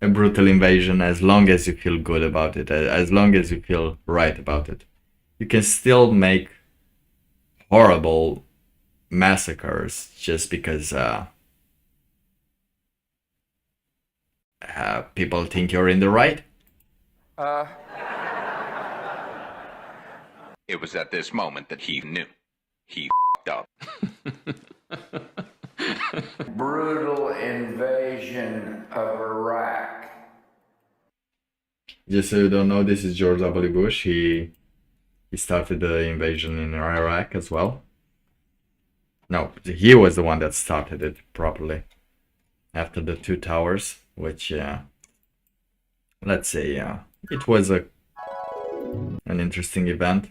a brutal invasion as long as you feel good about it, as long as you feel right about it. You can still make horrible massacres just because people think you're in the right. It was at this moment that he knew. He f***ed up. brutal invasion of Iraq. Just so you don't know, this is George W. Bush. He started the invasion in Iraq as well. No, he was the one that started it properly. After the two towers, which, let's say, it was an interesting event.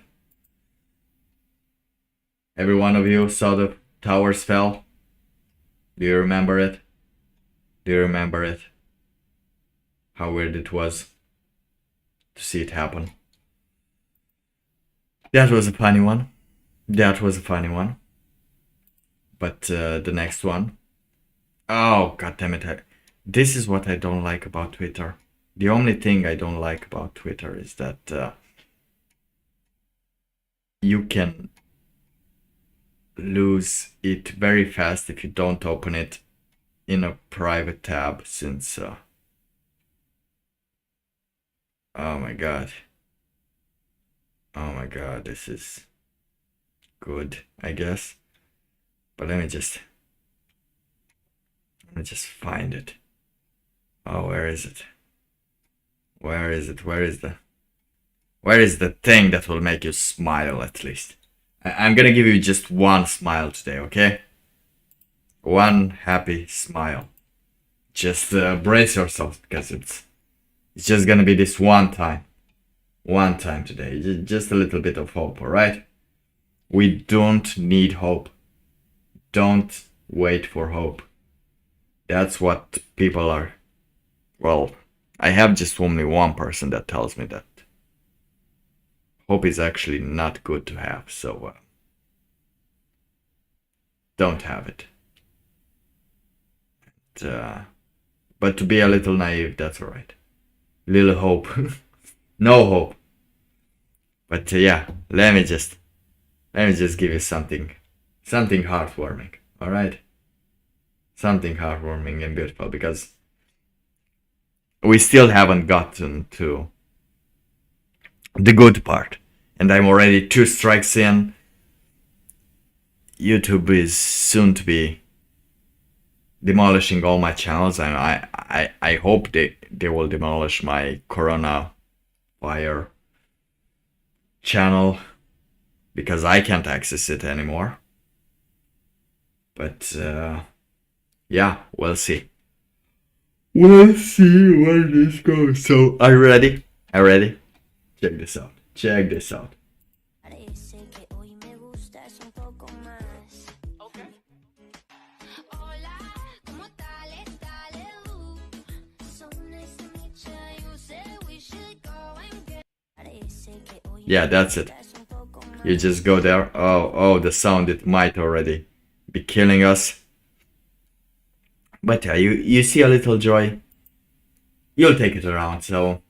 Every one of you saw the towers fell. Do you remember it? Do you remember it? How weird it was to see it happen. That was a funny one. That was a funny one. But the next one. Oh, god damn it. This is what I don't like about Twitter. The only thing I don't like about Twitter is that you can lose it very fast if you don't open it in a private tab, since oh my god, this is good, I guess. But let me just find it. Oh, where is it? Where is it? Where is the thing that will make you smile at least? I'm gonna give you just one smile today, okay? One happy smile. Just brace yourself, because it's just gonna be this one time. One time today. Just a little bit of hope, alright? We don't need hope. Don't wait for hope. That's what people are. Well, I have just only one person that tells me that hope is actually not good to have, so don't have it. But to be a little naive, that's alright. Little hope. No hope. But yeah, let me just give you something heartwarming, alright? Something heartwarming and beautiful, because we still haven't gotten to the good part, and I'm already 2 strikes in. YouTube is soon to be demolishing all my channels, and I hope they will demolish my Corona Fire channel, because I can't access it anymore. But yeah, we'll see. We'll see where this goes. So, are you ready? Are you ready? Check this out. Check this out. Yeah, that's it. You just go there. Oh, the sound, it might already be killing us. But yeah, you see a little joy, you'll take it around. So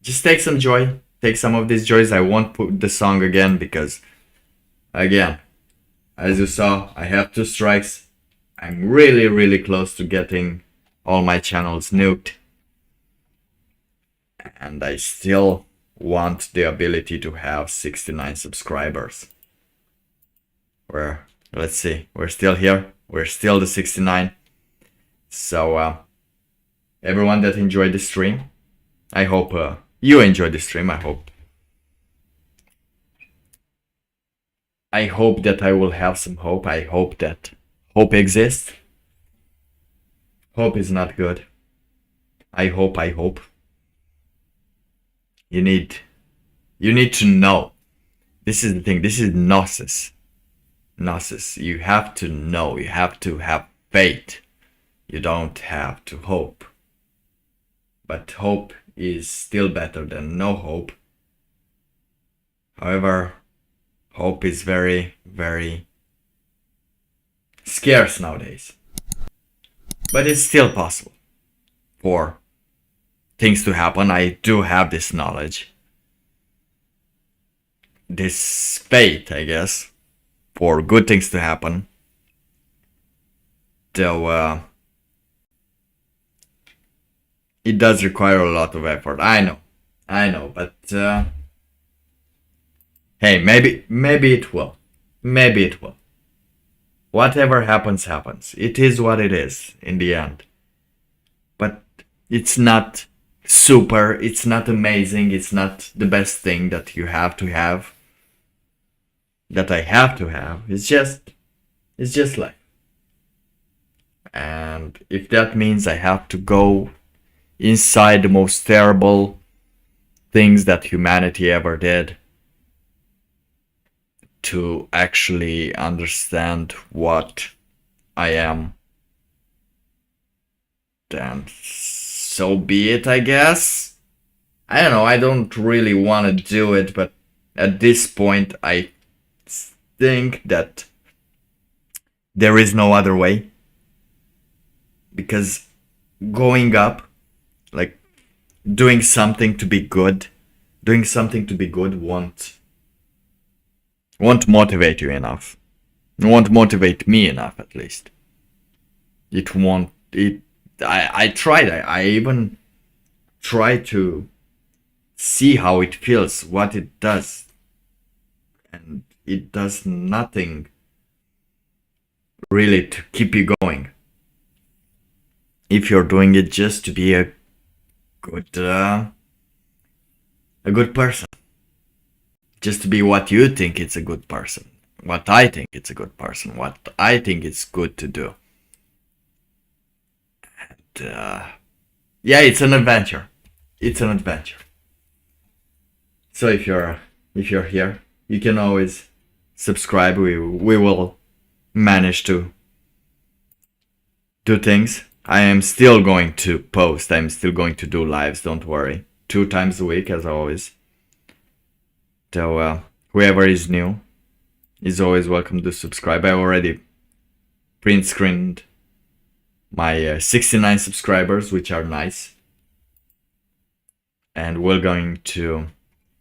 just take some joy. Take some of these joys. I won't put the song again because, again, as you saw, I have 2 strikes. I'm really, really close to getting all my channels nuked. And I still want the ability to have 69 subscribers. Let's see, we're still here. We're still the 69. So, everyone that enjoyed the stream, I hope you enjoyed the stream. I hope that I will have some hope. I hope that hope exists. Hope is not good. I hope. You need to know. This is the thing. This is gnosis. Gnosis. You have to know. You have to have faith. You don't have to hope. But hope is still better than no hope. However, hope is very, very scarce nowadays. But it's still possible for things to happen. I do have this knowledge. This faith, I guess, for good things to happen. Though, it does require a lot of effort. I know, but hey, maybe it will. Maybe it will. whatever happens, happens. It is what it is in the end. But it's not super, it's not amazing, it's not the best thing that you have to have, that I have to have. It's just life. And if that means I have to go inside the most terrible things that humanity ever did to actually understand what I am, then so be it, I guess. I don't know, I don't really want to do it, but at this point I think that there is no other way. Because going up, like doing something to be good won't motivate you enough. It won't motivate me enough, at least. It won't. I tried. I even tried to see how it feels, what it does, and it does nothing really to keep you going. If you're doing it just to be a good person, just to be what you think it's a good person, what I think it's a good person, what I think it's good to do. And yeah, it's an adventure. It's an adventure. So if you're here, you can always subscribe. We will manage to do things. I am still going to post. I'm still going to do lives, don't worry. 2 times a week, as always. So whoever is new is always welcome to subscribe. I already print screened my 69 subscribers, which are nice. And we're going to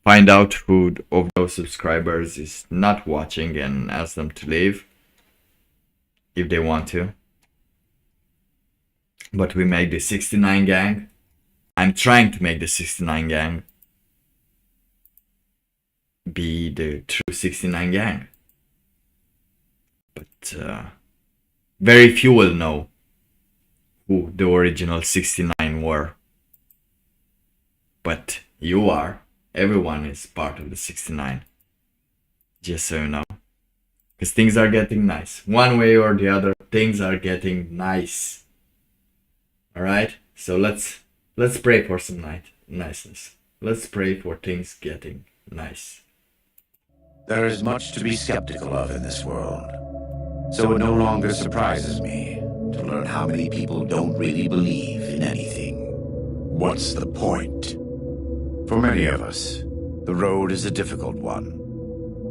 find out who of those subscribers is not watching and ask them to leave if they want to. But we make the 69 gang. I'm trying to make the 69 gang be the true 69 gang. But very few will know who the original 69 were. But you are. Everyone is part of the 69. Just so you know. Because things are getting nice. One way or the other, things are getting nice. Alright, so let's pray for some niceness. Let's pray for things getting nice. There is much to be skeptical of in this world, so it no longer surprises me to learn how many people don't really believe in anything. What's the point? For many of us, the road is a difficult one,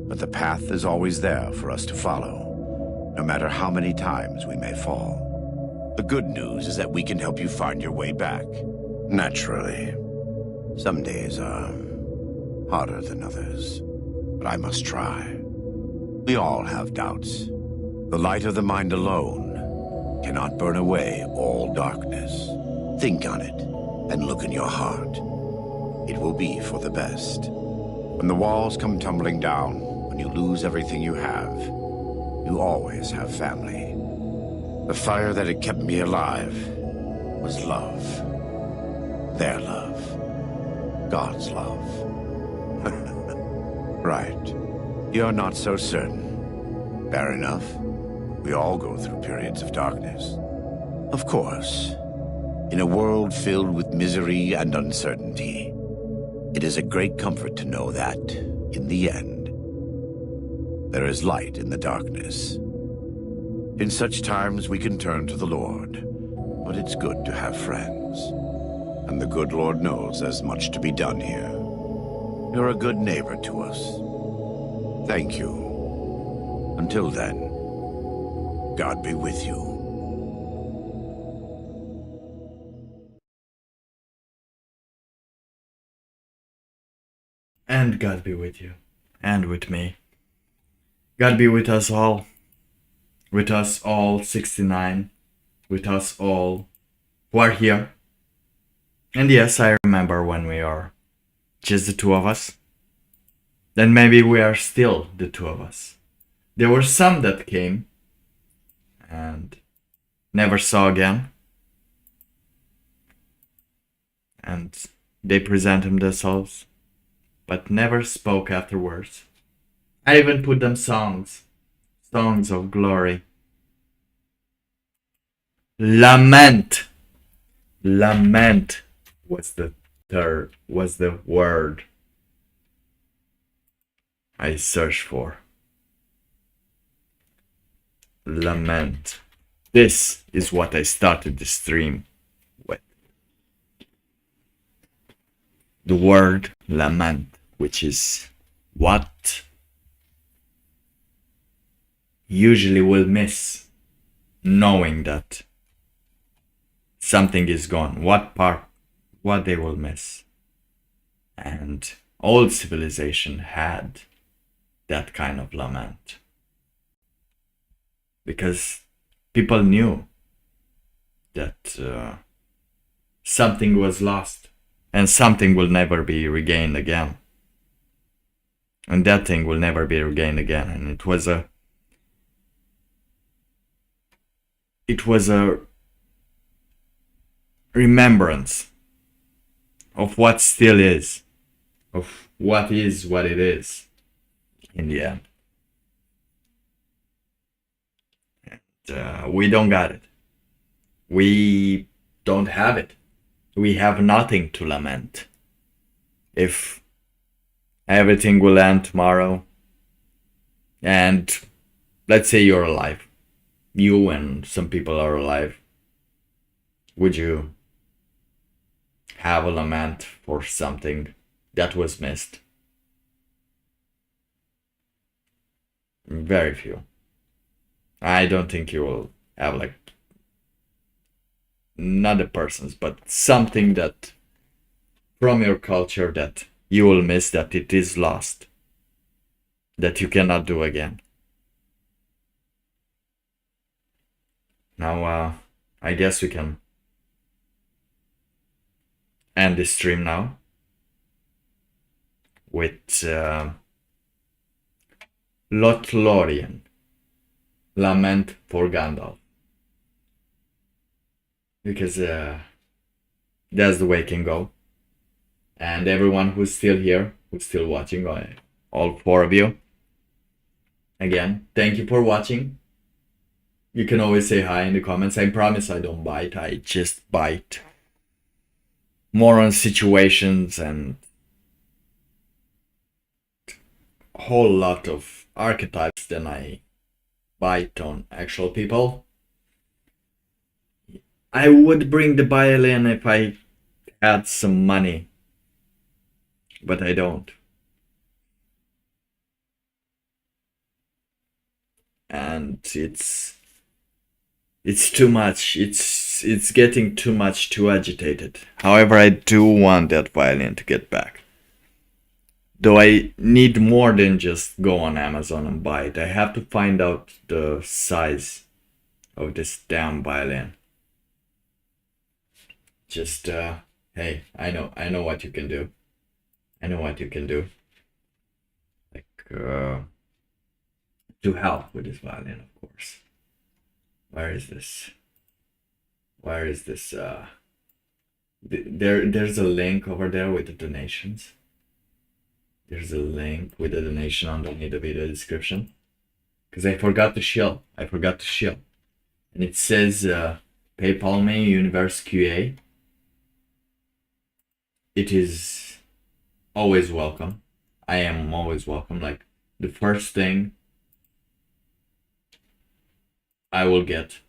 but the path is always there for us to follow, no matter how many times we may fall. The good news is that we can help you find your way back. Naturally. Some days are harder than others, but I must try. We all have doubts. The light of the mind alone cannot burn away all darkness. Think on it and look in your heart. It will be for the best. When the walls come tumbling down, when you lose everything you have, you always have family. The fire that had kept me alive was love. Their love. God's love. Right. You're not so certain. Fair enough. We all go through periods of darkness. Of course. In a world filled with misery and uncertainty, it is a great comfort to know that, in the end, there is light in the darkness. In such times we can turn to the Lord, but it's good to have friends. And the good Lord knows there's much to be done here. You're a good neighbor to us. Thank you. Until then, God be with you. And God be with you. And with me. God be with us all. With us all 69. With us all who are here. And yes, I remember when we are just the two of us. Then maybe we are still the two of us. There were some that came never saw again. And they presented themselves, but never spoke afterwards. I even put them songs of glory. Lament was the word I searched for. Lament. This is what I started the stream with. The word lament, which is what usually will miss knowing that something is gone. What they will miss. And old civilization had that kind of lament. Because people knew that something was lost and something will never be regained again. And that thing will never be regained again. And it was a remembrance of what still is, of what it is in the end. And we don't got it. We don't have it. We have nothing to lament. If everything will end tomorrow, and let's say you're alive, you and some people are alive, would you have a lament for something that was missed? Very few. I don't think you will have, like, not the persons, but something that from your culture that you will miss, that it is lost, that you cannot do again. Now, I guess we can end this stream now with Lothlorien, Lament for Gandalf. Because that's the way it can go. And everyone who's still here, who's still watching, all 4 of you, again, thank you for watching. You can always say hi in the comments. I promise I don't bite. I just bite more on situations and a whole lot of archetypes than I bite on actual people. I would bring the violin if I had some money, but I don't. And it's too much. It's getting too much, too agitated. However, I do want that violin to get back. Though I need more than just go on Amazon and buy it. I have to find out the size of this damn violin. Just, hey, I know what you can do. I know what you can do. Like, to help with this violin, of course. Where is this? There's a link over there with the donations. There's a link with the donation underneath the video description. Because I forgot to shill. And it says PayPal me Universe QA. It is always welcome. I am always welcome. Like, the first thing I will get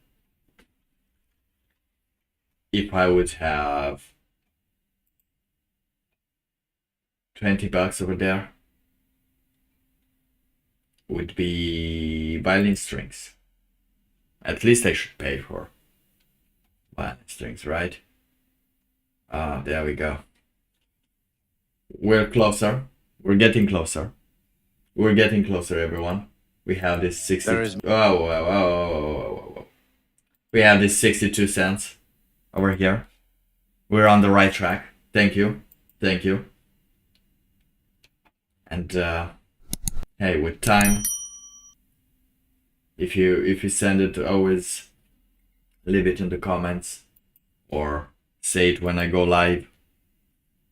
if I would have $20 over there would be violin strings. At least I should pay for violin strings, right? There we go. We're closer. We're getting closer. We're getting closer, everyone. We have this 60. Whoa. We have this 62 cents over here. We're on the right track. Thank you. And hey, with time, if you send it always leave it in the comments or say it when I go live,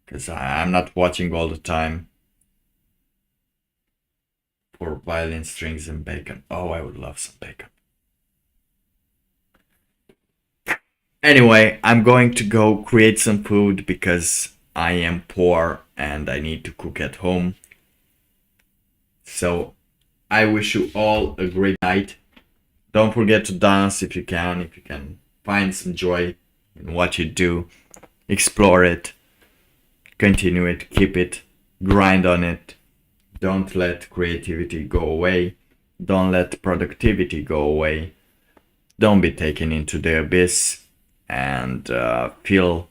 because I'm not watching all the time. For violin strings and bacon. Oh, I would love some bacon. Anyway, I'm going to go create some food because I am poor and I need to cook at home. So I wish you all a great night. Don't forget to dance if you can find some joy in what you do. Explore it, continue it, keep it, grind on it. Don't let creativity go away. Don't let productivity go away. Don't be taken into the abyss and feel,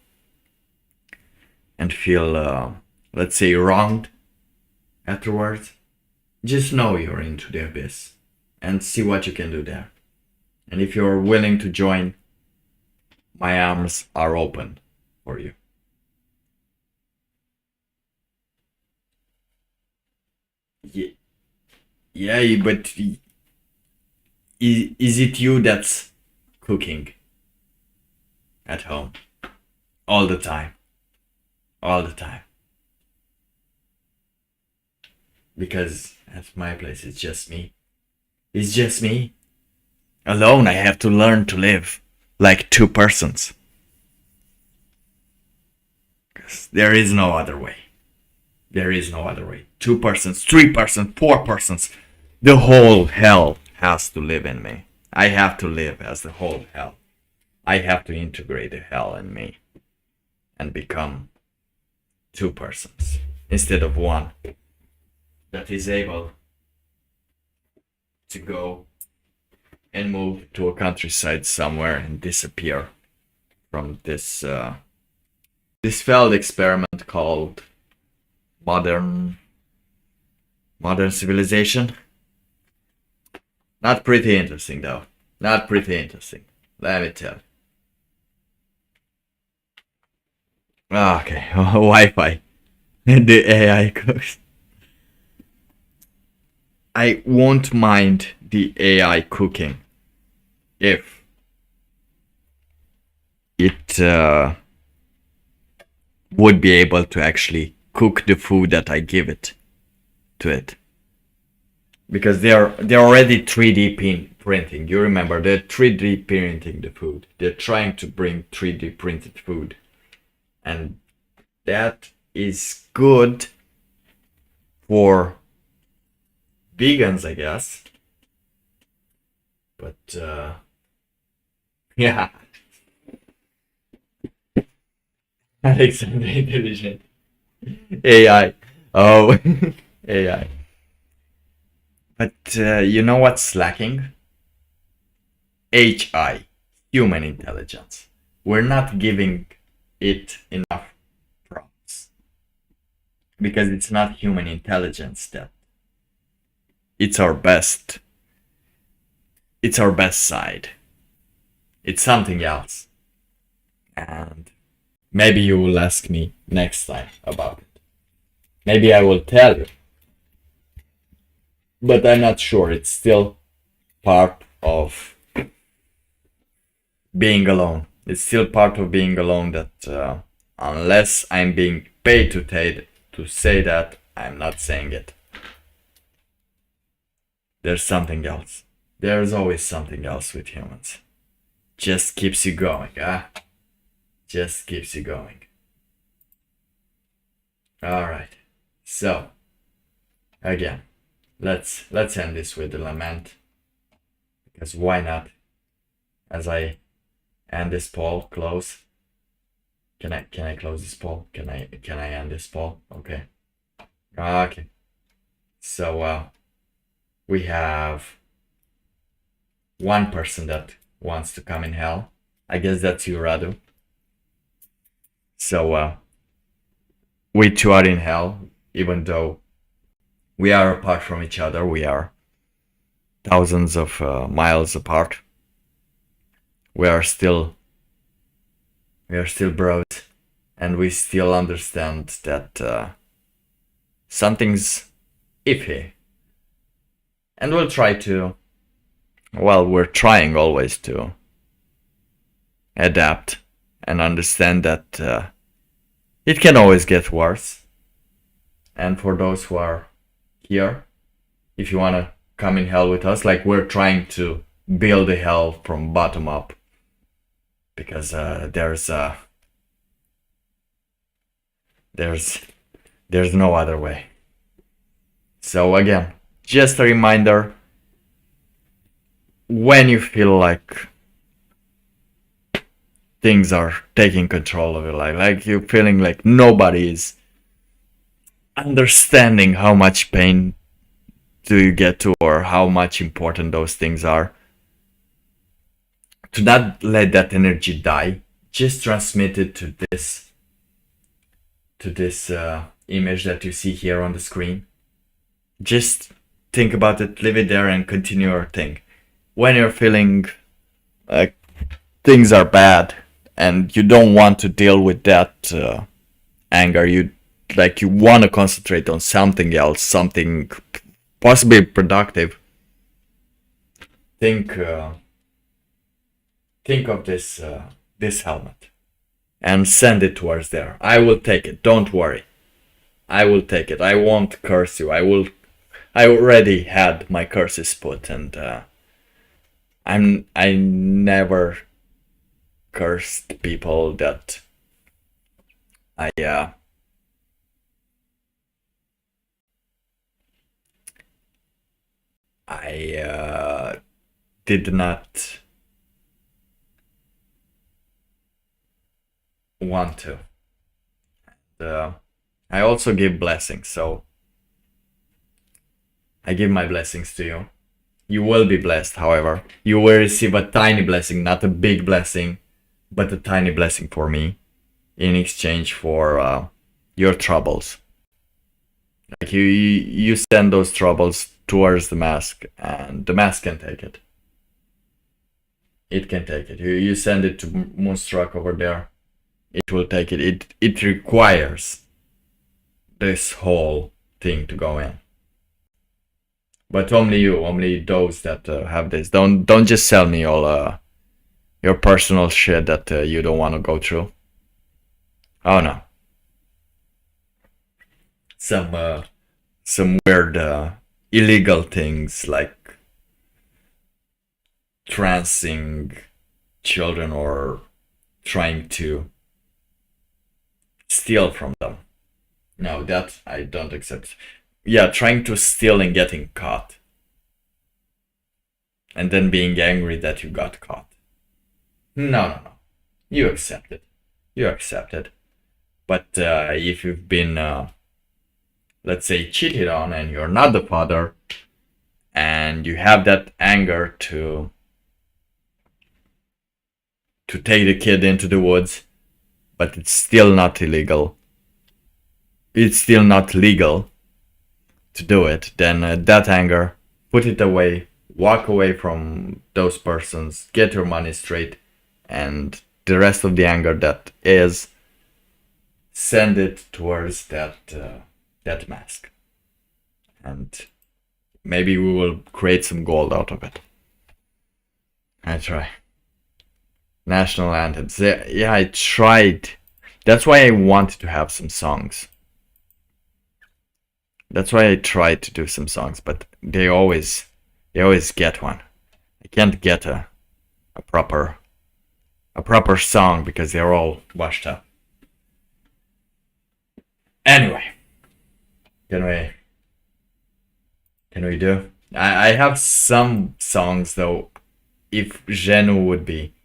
let's say, wronged afterwards. Just know you're into the abyss and see what you can do there. And if you're willing to join, my arms are open for you. Yeah, but is it you that's cooking at home all the time? All the time. Because at my place it's just me. It's just me. Alone I have to learn to live like two persons. 'Cause there is no other way. There is no other way. 2 persons, 3 persons, 4 persons. The whole hell has to live in me. I have to live as the whole hell. I have to integrate the hell in me and become 2 persons instead of 1 that is able to go and move to a countryside somewhere and disappear from this failed experiment called modern civilization. Not pretty interesting though. Not pretty interesting. Let me tell you. Okay, Wi-Fi. The AI cooks. I won't mind the AI cooking if it would be able to actually cook the food that I give it to it, because they're already 3D printing. You remember, they're 3D printing the food. They're trying to bring 3D printed food, and that is good for vegans, I guess. But yeah, Alexander Intelligent. AI. Oh, AI. But you know what's lacking? HI, human intelligence. We're not giving it enough prompts because it's not human intelligence that it's our best side. It's something else. And maybe you will ask me next time about it. Maybe I will tell you. But I'm not sure. It's still part of being alone. It's still part of being alone that unless I'm being paid to say that, I'm not saying it. There's something else. There's always something else with humans. Just keeps you going, huh? Just keeps you going. Alright. So, again, let's end this with a lament. Because why not? As I end this poll, close. Can I close this poll? Can I end this poll? Okay. Okay. So we have one person that wants to come in hell. I guess that's you, Radu. So we two are in hell, even though we are apart from each other. We are thousands of miles apart. We are still bros, and we still understand that something's iffy. And we'll try to, well, we're trying always to adapt, and understand that it can always get worse. And for those who are here, if you want to come in hell with us, like we're trying to build a hell from bottom up, because there's no other way. So again, just a reminder, when you feel like things are taking control of your life, like you're feeling like nobody is understanding how much pain do you get to, or how much important those things are, to not let that energy die, just transmit it to this image that you see here on the screen. Just think about it, leave it there, and continue your thing. When you're feeling like things are bad and you don't want to deal with that anger, you want to concentrate on something else, something possibly productive, think of this helmet and send it towards there. I will take it, don't worry. I will take it. I won't curse you. I already had my curses put, and I never cursed people that I did not want to. And, I also give blessings, so I give my blessings to you. You will be blessed, however. You will receive a tiny blessing, not a big blessing, but a tiny blessing for me in exchange for your troubles. Like you send those troubles towards the mask, and the mask can take it. It can take it. You send it to Moonstruck over there. It will take it. It requires this whole thing to go in. But only those that have this. Don't just sell me all your personal shit that you don't want to go through. Oh no. Some weird illegal things like trancing children or trying to steal from them. No, that I don't accept. Yeah, trying to steal and getting caught. And then being angry that you got caught. No. You accept it. You accept it. But if you've been, let's say, cheated on and you're not the father, and you have that anger to take the kid into the woods, but it's still not illegal. It's still not legal to do it, then that anger, put it away, walk away from those persons, get your money straight, and the rest of the anger that is, send it towards that mask. And maybe we will create some gold out of it. I try. National anthems. Yeah, I tried. That's why I wanted to have some songs. That's why I tried to do some songs, but they always get one. I can't get a proper song because they're all washed up. Anyway, can we do? I have some songs though. If Genu would be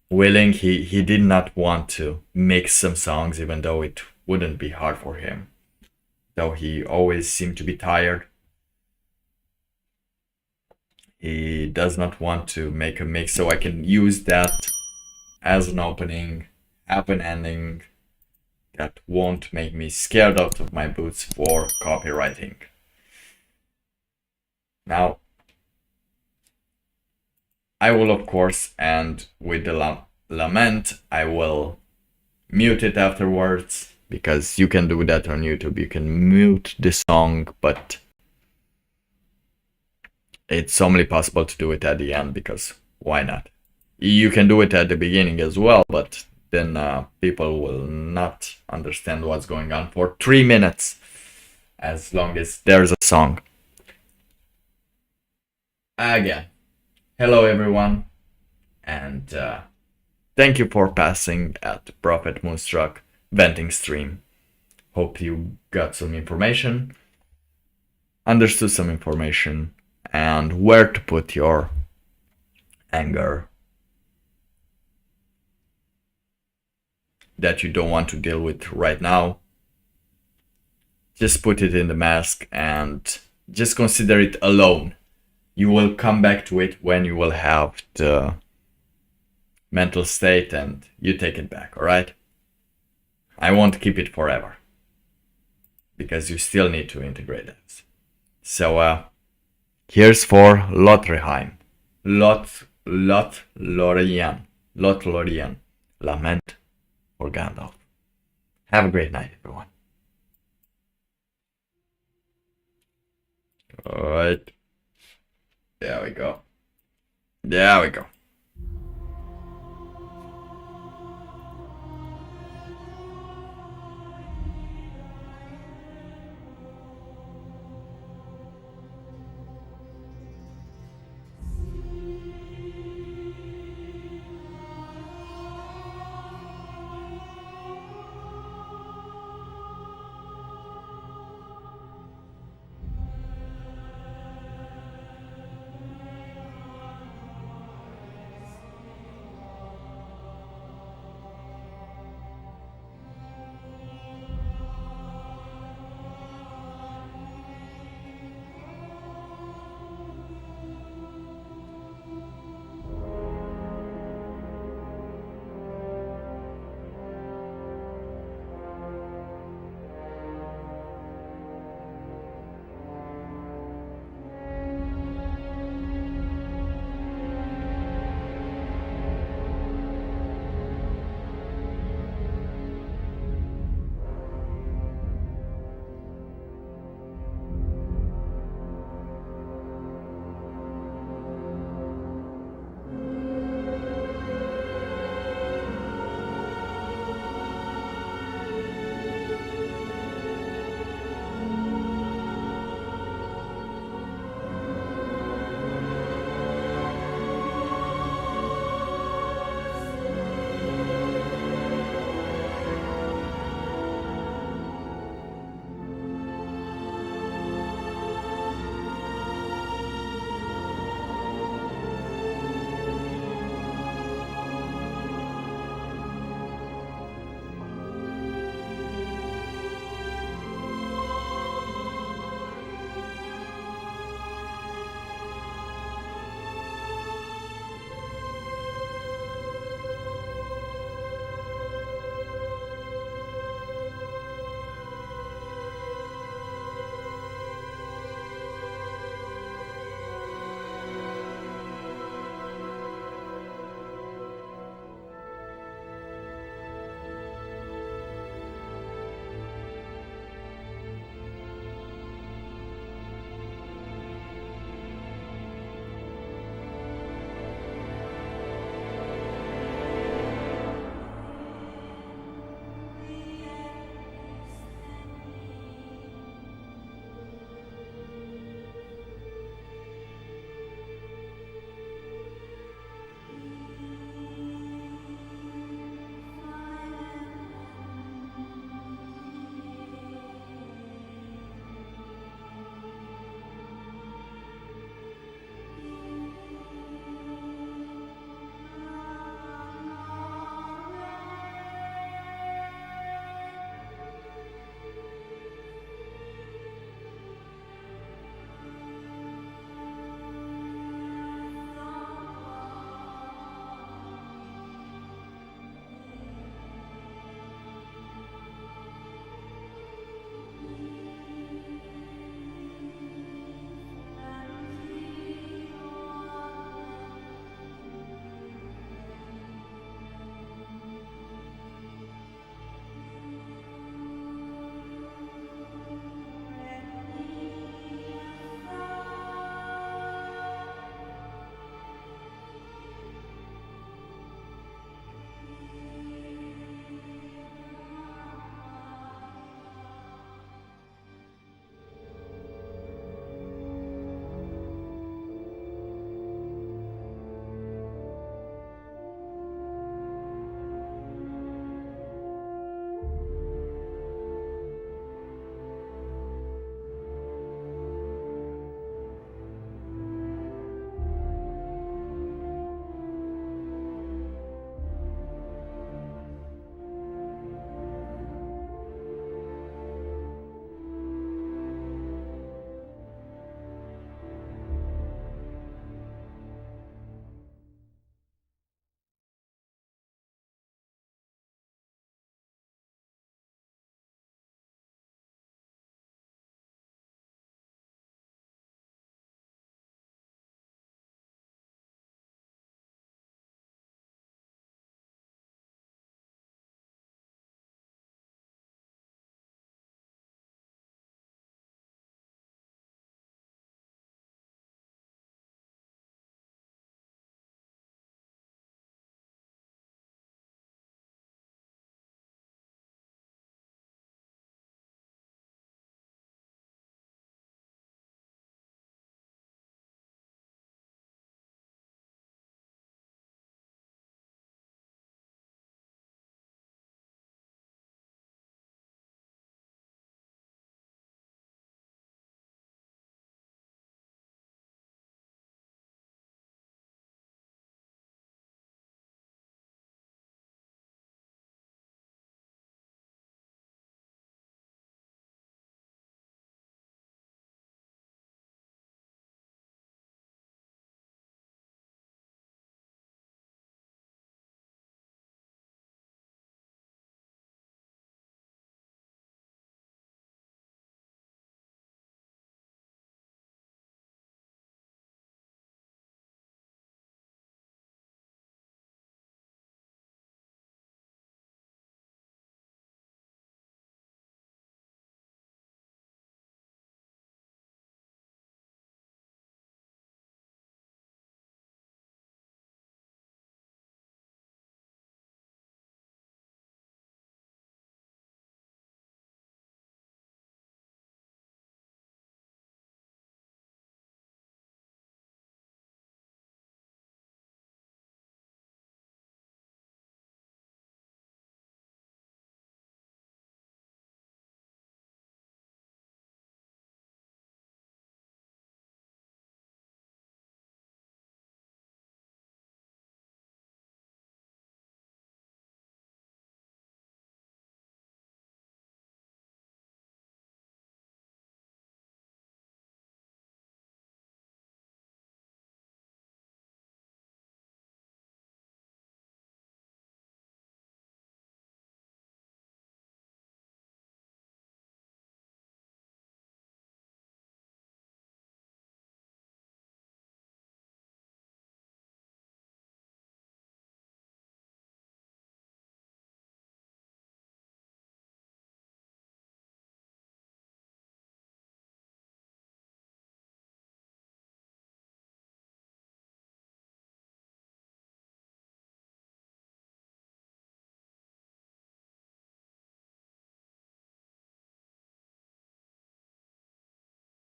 willing, he did not want to mix some songs, even though it wouldn't be hard for him. Though he always seemed to be tired. He does not want to make a mix, so I can use that as an opening, have an ending that won't make me scared out of my boots for copywriting. Now, I will of course end with the lament. I will mute it afterwards, because you can do that on YouTube. You can mute the song, but it's only possible to do it at the end, because why not? You can do it at the beginning as well, but then people will not understand what's going on for 3 minutes, as long as there's a song. Again, hello everyone, and thank you for passing at Prophet Moonstruck venting stream. Hope you got some information, understood some information, and where to put your anger that you don't want to deal with right now. Just put it in the mask and just consider it alone. You will come back to it when you will have the mental state and you take it back, alright? I won't keep it forever, because you still need to integrate it. So, here's for Lothriheim. Lothlorien. Lament for Gandalf. Have a great night, everyone. Alright. There we go. There we go.